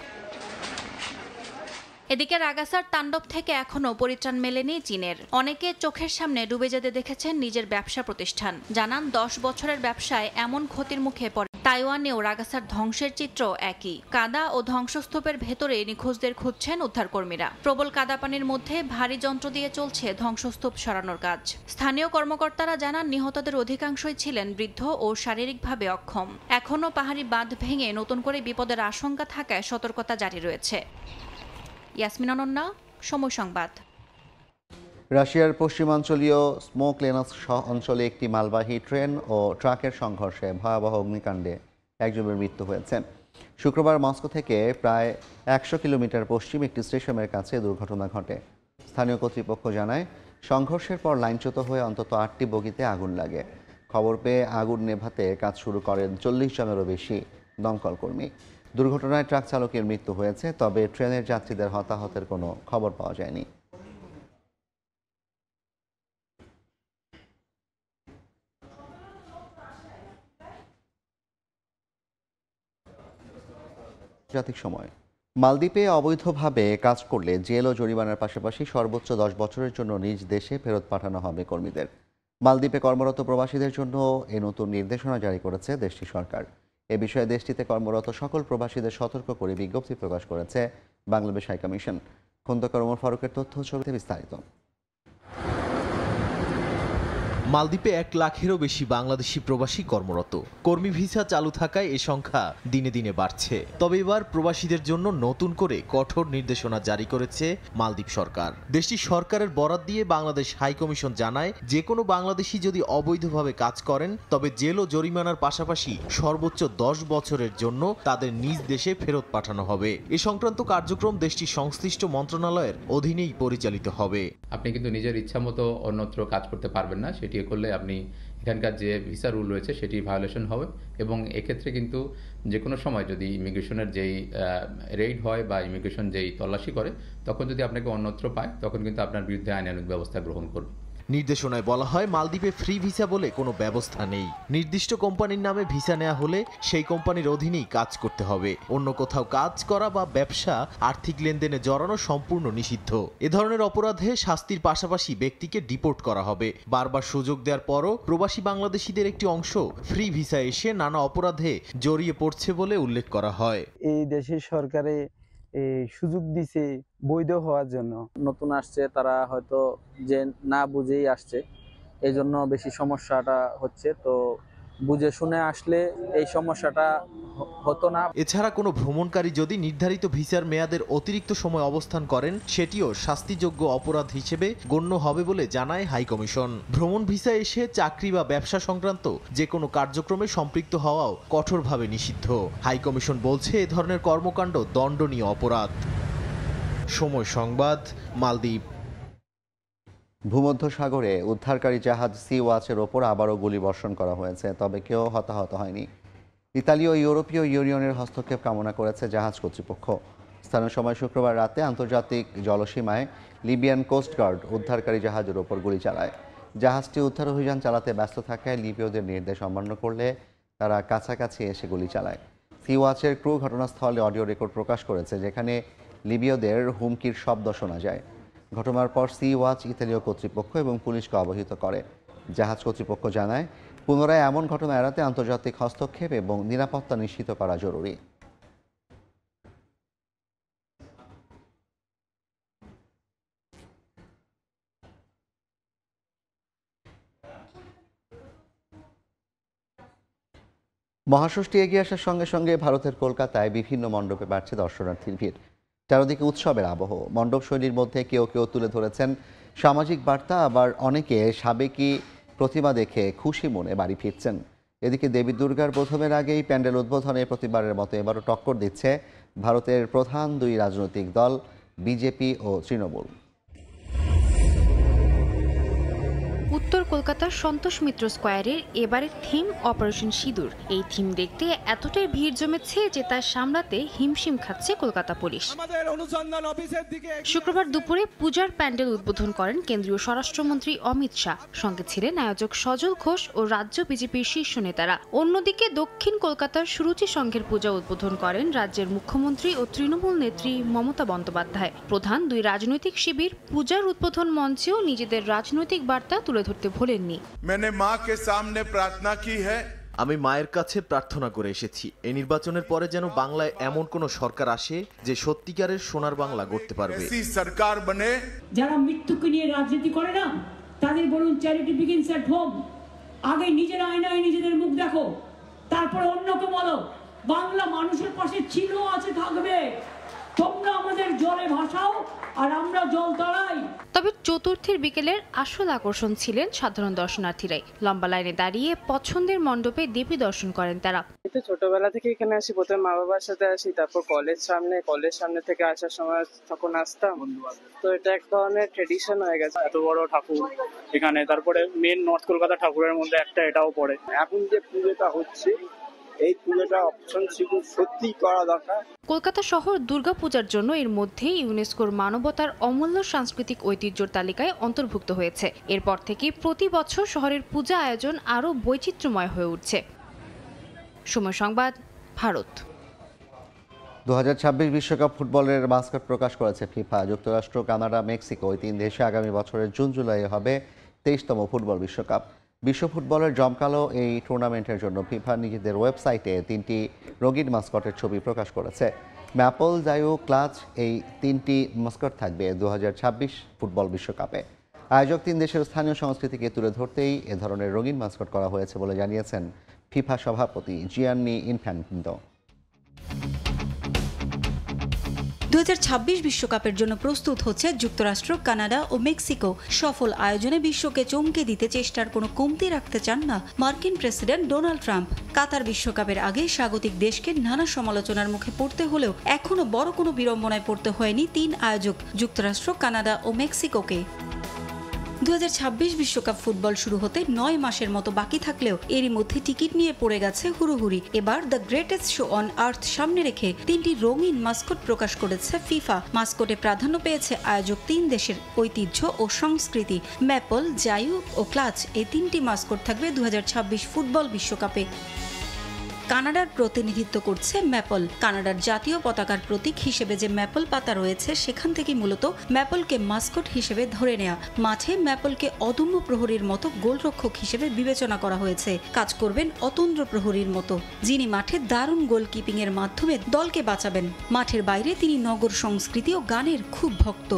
এদিকে রাগাসার তাণ্ডব থেকে এখনও পরিত্রাণ মেলেনি চীনের। অনেকে চোখের সামনে ডুবে যেতে দেখেছেন নিজের ব্যবসা প্রতিষ্ঠান। জানান 10 বছরের ব্যবসায় এমন ক্ষতির মুখে পড়ে। তাইওয়ানেও রাগাসার ধ্বংসের চিত্র একই। কাদা ও ধ্বংসস্তূপের ভেতরে নিখোঁজদের খুঁজছেন উদ্ধারকর্মীরা। প্রবল কাদা পানির মধ্যে ভারী যন্ত্র দিয়ে চলছে ধ্বংসস্তূপ সরানোর কাজ। স্থানীয় কর্মকর্তারা জানান নিহতদের অধিকাংশই ছিলেন বৃদ্ধ ও শারীরিকভাবে অক্ষম। এখনও পাহাড়ি বাঁধ ভেঙে নতুন করে বিপদের আশঙ্কা থাকায় সতর্কতা জারি রয়েছে। ইয়াসমিন অনন্যা, সময় সংবাদ। রাশিয়ার পশ্চিমাঞ্চলীয় স্মোকলেনস্ক অঞ্চলে একটি মালবাহী ট্রেন ও ট্রাকের সংঘর্ষে ভয়াবহ অগ্নিকাণ্ডে একজনের মৃত্যু হয়েছে। শুক্রবার মস্কো থেকে প্রায় 100 কিলোমিটার পশ্চিম একটি স্টেশনের কাছে দুর্ঘটনা ঘটে। স্থানীয় কর্তৃপক্ষ জানায় সংঘর্ষের পর লাইনচ্যুত হয়ে অন্তত 8টি বগিতে আগুন লাগে। খবর পেয়ে আগুন নেভাতে কাজ শুরু করেন 40 জনেরও বেশি দমকল কর্মী। দুর্ঘটনায় ট্রাক চালকের মৃত্যু হয়েছে, তবে ট্রেনের যাত্রীদের হতাহতের কোনো খবর পাওয়া যায়নি। জাতিক সময়। মালদ্বীপে অবৈধভাবে কাজ করলে জেল ও জরিমানার পাশাপাশি সর্বোচ্চ 10 বছরের জন্য নিজ দেশে ফেরত পাঠানো হবে কর্মীদের। মালদ্বীপে কর্মরত প্রবাসীদের জন্য এই নতুন নির্দেশনা জারি করেছে দেশটির সরকার। এ বিষয়ে দেশটিতে কর্মরত সকল প্রবাসীদের সতর্ক করে বিজ্ঞপ্তি প্রকাশ করেছে বাংলাদেশ হাইকমিশন। খন্দকার ওমর ফারুকের তথ্য ছবিতে বিস্তারিত। মালদ্বীপে 1 লাখেরও বেশি বাংলাদেশি প্রবাসী কর্মরত। কর্মী ভিসা চালু থাকায় এ সংখ্যা দিনে দিনে বাড়ছে। তবে এবার প্রবাসীদের জন্য নতুন করে কঠোর নির্দেশনা জারি করেছে মালদ্বীপ সরকার। দেশটির সরকারের বরাত দিয়ে বাংলাদেশ হাইকমিশন জানায়, যে কোনো বাংলাদেশি যদি অবৈধভাবে কাজ করেন তবে জেল ও জরিমানার পাশাপাশি সর্বোচ্চ 10 বছরের জন্য তাদের নিজ দেশে ফেরত পাঠানো হবে। এ সংক্রান্ত কার্যক্রম দেশটির সংশ্লিষ্ট মন্ত্রণালয়ের অধীনেই পরিচালিত হবে। আপনি কিন্তু নিজের ইচ্ছা মতো অন্যত্র কাজ করতে পারবেন না। সেটি করলে আপনি এখানকার যে ভিসা রুল রয়েছে সেটি ভায়োলেশন হবে এবং এক্ষেত্রে কিন্তু যে কোনো সময় যদি ইমিগ্রেশনের যেই রেইড হয় বা ইমিগ্রেশন যেই তল্লাশি করে তখন যদি আপনাকে অন্যত্র পায় তখন কিন্তু আপনার বিরুদ্ধে আইনানুগ ব্যবস্থা গ্রহণ করবে। নির্দেশনায় বলা হয়, মালদ্বীপে ফ্রি ভিসা বলে কোনো ব্যবস্থা নেই। নির্দিষ্ট কোম্পানির নামে ভিসা নেওয়া হলে সেই কোম্পানির অধীনেই কাজ করতে হবে। অন্য কোথাও কাজ করা বা ব্যবসা, আর্থিক লেনদেনে জড়ানো সম্পূর্ণ নিষিদ্ধ। এ ধরনের অপরাধে শাস্তির পাশাপাশি ব্যক্তিকে ডিপোর্ট করা হবে। বারবার সুযোগ দেওয়ার পরও প্রবাসী বাংলাদেশিদের একটি অংশ ফ্রি ভিসা এসে নানা অপরাধে জড়িয়ে পড়ছে বলে উল্লেখ করা হয়। এই দেশের সরকারে সুযোগ দিছে বৈধ হওয়ার জন্য। নতুন আসছে, তারা হয়তো যে না বুঝেই আসছে, এই জন্য বেশি সমস্যাটা হচ্ছে। তো বুঝে শুনে আসলে এই সমস্যাটা হতো না। এছাড়া কোনো ভ্রমণকারী যদি নির্ধারিত ভিসার মেয়াদের অতিরিক্ত সময় অবস্থান করেন সেটিও শাস্তিযোগ্য অপরাধ হিসেবে গণ্য হবে বলে জানায় হাইকমিশন। ভ্রমণ ভিসা এসে চাকরি বা ব্যবসা সংক্রান্ত যে কোনো কার্যক্রমে সম্পৃক্ত হওয়াও কঠোরভাবে নিষিদ্ধ। হাইকমিশন বলছে এ ধরনের কর্মকাণ্ড দণ্ডনীয় অপরাধ। সময় সংবাদ, মালদ্বীপ। ভূমধ্যসাগরে উদ্ধারকারী জাহাজ সি ওয়াচের ওপর আবারও গুলিবর্ষণ করা হয়েছে, তবে কেউ হতাহত হয়নি। ইতালীয় ইউরোপীয় ইউনিয়নের হস্তক্ষেপ কামনা করেছে জাহাজ কর্তৃপক্ষ। স্থানীয় সময় শুক্রবার রাতে আন্তর্জাতিক জলসীমায় লিবিয়ান কোস্টগার্ড উদ্ধারকারী জাহাজের ওপর গুলি চালায়। জাহাজটি উদ্ধার অভিযান চালাতে ব্যস্ত থাকায় লিবীয়দের নির্দেশ অমান্য করলে তারা কাছাকাছি এসে গুলি চালায়। সি ওয়াচের ক্রু ঘটনাস্থলে অডিও রেকর্ড প্রকাশ করেছে, যেখানে লিবীয়দের হুমকির শব্দ শোনা যায়। ঘটনার পর সি ওয়াচ ইতালীয় কর্তৃপক্ষ এবং পুলিশকে অবহিত করে। জাহাজ কর্তৃপক্ষ জানায়, পুনরায় এমন ঘটনা এড়াতে আন্তর্জাতিক হস্তক্ষেপ এবং নিরাপত্তা নিশ্চিত করা জরুরি। মহাষষ্ঠী এগিয়ে আসার সঙ্গে সঙ্গে ভারতের কলকাতায় বিভিন্ন মণ্ডপে বাড়ছে দর্শনার্থীর ভিড়। চারদিকে উৎসবের আবহ। মণ্ডপ শৈলীর মধ্যে কেউ কেউ তুলে ধরেছেন সামাজিক বার্তা, আবার অনেকে সাবেকি প্রতিমা দেখে খুশি মনে বাড়ি ফিরছেন। এদিকে দেবী দুর্গার প্রথমের আগেই প্যান্ডেল উদ্বোধনে প্রতিবারের মতো এবারও টক্কর দিচ্ছে ভারতের প্রধান দুই রাজনৈতিক দল বিজেপি ও তৃণমূল। উত্তর কলকাতার সন্তোষ মিত্র স্কোয়ারের এবারের থিম অপারেশন সিঁদুর। এই থিম দেখতে এতটাই ভিড় জমেছে যে তা সামলাতে হিমশিম খাচ্ছে কলকাতা পুলিশ। শুক্রবার দুপুরে পূজার প্যান্ডেল উদ্বোধন করেন কেন্দ্রীয় স্বরাষ্ট্রমন্ত্রী অমিত শাহ। সঙ্গে ছিলেন আয়োজক সজল ঘোষ ও রাজ্য বিজেপির শীর্ষ নেতারা। অন্যদিকে দক্ষিণ কলকাতার সুরুচি সংঘের পূজা উদ্বোধন করেন রাজ্যের মুখ্যমন্ত্রী ও তৃণমূল নেত্রী মমতা বন্দ্যোপাধ্যায়। প্রধান দুই রাজনৈতিক শিবির পূজার উদ্বোধন মঞ্চেও নিজেদের রাজনৈতিক বার্তা তুলে ধরতে ভোলেননি। আমি মায়ের কাছে প্রার্থনা করে এসেছি, এই নির্বাচনের পরে যেন বাংলায় এমন কোন সরকার আসে যে সত্যিকারের সোনার বাংলা গড়তে পারবে। যারা মৃত্যুকে নিয়ে রাজনীতি করে না, তাদের বলুন চ্যারিটি বিগিনস এট হোম। আগে নিজের আয়নায় নিজেদের মুখ দেখো, তারপরে অন্যকে বলো বাংলা মানুষের পাশে ছিল, আছে, থাকবে। তোমরা আমাদের জলে ভাসাও আর আমরা জল তলাই। তবে চতুর্থীর বিকেলের আসল আকর্ষণ ছিলেন সাধারণ দর্শনার্থীরাই। লম্বা লাইনে দাঁড়িয়ে পছন্দের মণ্ডপে দেবী দর্শন করেন তারা। ছোটবেলা থেকে এখানে আসি, প্রথমে মা বাবার সাথে আসি, তারপর কলেজ সামনে থেকে আসার সময় তখন আসতাম। তো এটা এক ধরনের ট্রেডিশন হয়ে গেছে। এত বড় ঠাকুর এখানে, তারপরে মেন নর্থ কলকাতা ঠাকুরের মধ্যে একটা এটাও পড়ে। এখন যে পুজোটা হচ্ছে, এই পুজোটা অপশন সিকিউর সত্যি করা দরকার। কলকাতা শহর দুর্গাপূজার জন্য এর মধ্যেই ইউনেস্কোর মানবতার অমূল্য সাংস্কৃতিক ঐতিহ্যর তালিকায় অন্তর্ভুক্ত হয়েছে। এরপর থেকে প্রতি বছর শহরের পূজা আয়োজন আরও বৈচিত্র্যময় হয়ে উঠছে। সময় সংবাদ, ভারত। 2026 বিশ্বকাপ ফুটবলের মাস্কট প্রকাশ করেছে ফিফা। যুক্তরাষ্ট্র, কানাডা, মেক্সিকো এই তিন দেশে আগামী বছরের জুন জুলাই হবে 23তম ফুটবল বিশ্বকাপ। বিশ্ব ফুটবলের জমকালো এই টুর্নামেন্টের জন্য ফিফা নিজেদের ওয়েবসাইটে 3টি রঙিন মাস্কটের ছবি প্রকাশ করেছে। ম্যাপল, জায়ু, ক্লাচ এই 3টি মাস্কট থাকবে 2026 ফুটবল বিশ্বকাপে। আয়োজক তিন দেশের স্থানীয় সংস্কৃতিকে তুলে ধরতেই এ ধরনের রঙিন মাস্কট করা হয়েছে বলে জানিয়েছেন ফিফা সভাপতি জিয়ান্নি ইনফ্যান্টিনো। 2026 বিশ্বকাপের জন্য প্রস্তুত হচ্ছে যুক্তরাষ্ট্র, কানাডা ও মেক্সিকো। সফল আয়োজনে বিশ্বকে চমকে দিতে চেষ্টার কোনো কমতি রাখতে চান না মার্কিন প্রেসিডেন্ট ডোনাল্ড ট্রাম্প। কাতার বিশ্বকাপের আগে স্বাগতিক দেশকে নানা সমালোচনার মুখে পড়তে হলেও এখনো বড় কোনো বিড়ম্বনায় পড়তে হয়নি তিন আয়োজক যুক্তরাষ্ট্র, কানাডা ও মেক্সিকোকে। 2026 বিশ্বকাপ ফুটবল শুরু হতে 9 মাসের মতো বাকি থাকলেও এরই মধ্যে টিকিট নিয়ে পড়ে গেছে হুড়োহুড়ি। এবার the greatest show on earth সামনে রেখে 3টি রঙিন মাস্কট প্রকাশ করেছে ফিফা। মাস্কটে প্রাধান্য পেয়েছে আয়োজক তিন দেশের ঐতিহ্য ও সংস্কৃতি। ম্যাপল, জায়ু ও ক্লাচ এই 3টি মাস্কট থাকবে 2026 ফুটবল বিশ্বকাপে। কানাডার প্রতিনিধিত্ব করছে ম্যাপল। কানাডার জাতীয় পতাকার প্রতীক হিসেবে যে ম্যাপল পাতা রয়েছে, সেখান থেকে মূলত ম্যাপলকে মাস্কট হিসেবে ধরে নেওয়া। মাঠে ম্যাপলকে অদম্য প্রহরীর মতো গোলরক্ষক হিসেবে বিবেচনা করা হয়েছে। কাজ করবেন অতন্দ্র প্রহরীর মতো, যিনি মাঠে দারুণ গোলকিপিং এর মাধ্যমে দলকে বাঁচাবেন। মাঠের বাইরে তিনি নগর সংস্কৃতি ও গানের খুব ভক্ত।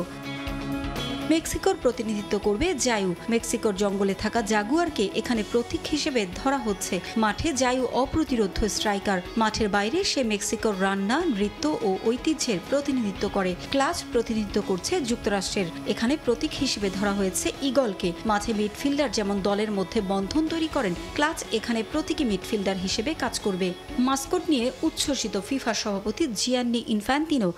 মেক্সিকোর প্রতিনিধিত্ব করবে জায়ু। মেক্সিকোর জঙ্গলে থাকা জাগুয়ারকে এখানে প্রতীক হিসেবে ধরা হচ্ছে। মাঠে জায়ু অপ্রতিরোধ্য স্ট্রাইকার। মাঠের বাইরে সে মেক্সিকোর রান্না, নৃত্য ও ঐতিহ্যের প্রতিনিধিত্ব করে। ক্লাচ প্রতিনিধিত্ব করছে যুক্তরাষ্ট্রের। এখানে প্রতীক হিসেবে ধরা হয়েছে ঈগলকে। মাঠে মিডফিল্ডার যেমন দলের মধ্যে বন্ধন তৈরি করেন, ক্লাচ এখানে প্রতীকী মিডফিল্ডার হিসেবে কাজ করবে। মাস্কট নিয়ে উচ্ছ্বসিত ফিফা সভাপতি জিয়ান্নি ইনফ্যান্তিনো।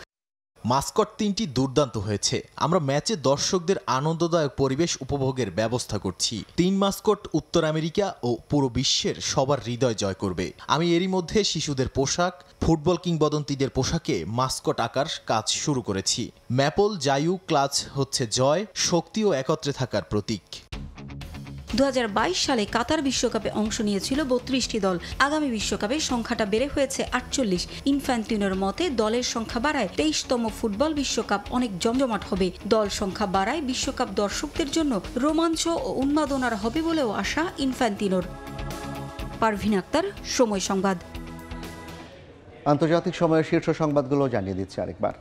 মাস্কট 3টি দুর্দান্ত হয়েছে। আমরা ম্যাচে দর্শকদের আনন্দদায়ক পরিবেশ উপভোগের ব্যবস্থা করছি। 3 মাস্কট উত্তর আমেরিকা ও পুরো বিশ্বের সবার হৃদয় জয় করবে। আমি এরই মধ্যে শিশুদের পোশাক, ফুটবল কিংবদন্তিদের পোশাকে মাস্কট আঁকার কাজ শুরু করেছি। ম্যাপল, জায়ু, ক্লাচ হচ্ছে জয়, শক্তি ও একত্রে থাকার প্রতীক। 2022 সালে কাতার বিশ্বকাপে অংশ নিয়েছিল 32টি দল। আগামী বিশ্বকাপে সংখ্যাটা বেড়ে হয়েছে 48। ইনফ্যান্টিনোর মতে দলের সংখ্যা বাড়ায় 23তম ফুটবল বিশ্বকাপ অনেক জমজমাট হবে। দল সংখ্যা বাড়ায় বিশ্বকাপ দর্শকদের জন্য রোমাঞ্চ ও উন্মাদনার হবে বলেও আশা ইনফ্যান্টিনোর। পারভিন আক্তার, সময় সংবাদ। আন্তর্জাতিক সময়ের শীর্ষ সংবাদগুলো জানিয়ে দিচ্ছে আরেকবার।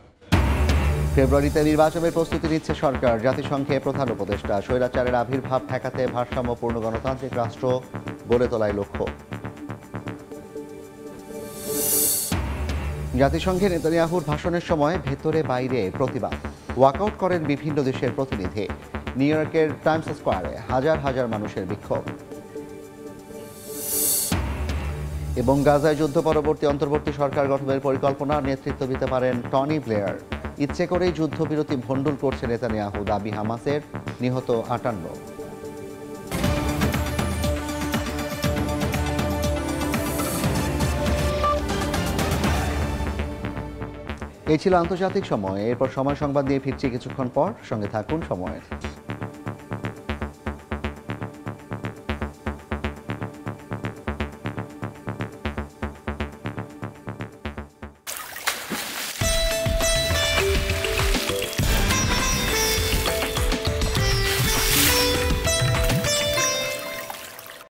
ফেব্রুয়ারিতে নির্বাচনের প্রস্তুতি নিচ্ছে সরকার। জাতিসংঘে প্রধান উপদেষ্টা। স্বৈরাচারের আবির্ভাব ঠেকাতে ভারসাম্যপূর্ণ গণতান্ত্রিক রাষ্ট্র গড়ে তোলাই লক্ষ্য। জাতিসংঘে নেতানিয়াহুর ভাষণের সময় ভেতরে বাইরে প্রতিবাদ। ওয়াকআউট করেন বিভিন্ন দেশের প্রতিনিধি। নিউ ইয়র্কের টাইমস স্কোয়ারে হাজার হাজার মানুষের বিক্ষোভ। এবং গাজায় যুদ্ধ পরবর্তী অন্তর্বর্তী সরকার গঠনের পরিকল্পনা নেতৃত্ব দিতে পারেন টনি ব্লেয়ার। ইচ্ছে করেই যুদ্ধবিরতি ভণ্ডুল করছে নেতানিয়াহু। দাবি হামাসের, নিহত 58। এই ছিল আন্তর্জাতিক সময়। এরপর সময় সংবাদ নিয়ে ফিরছি কিছুক্ষণ পর। সঙ্গে থাকুন সময়ের।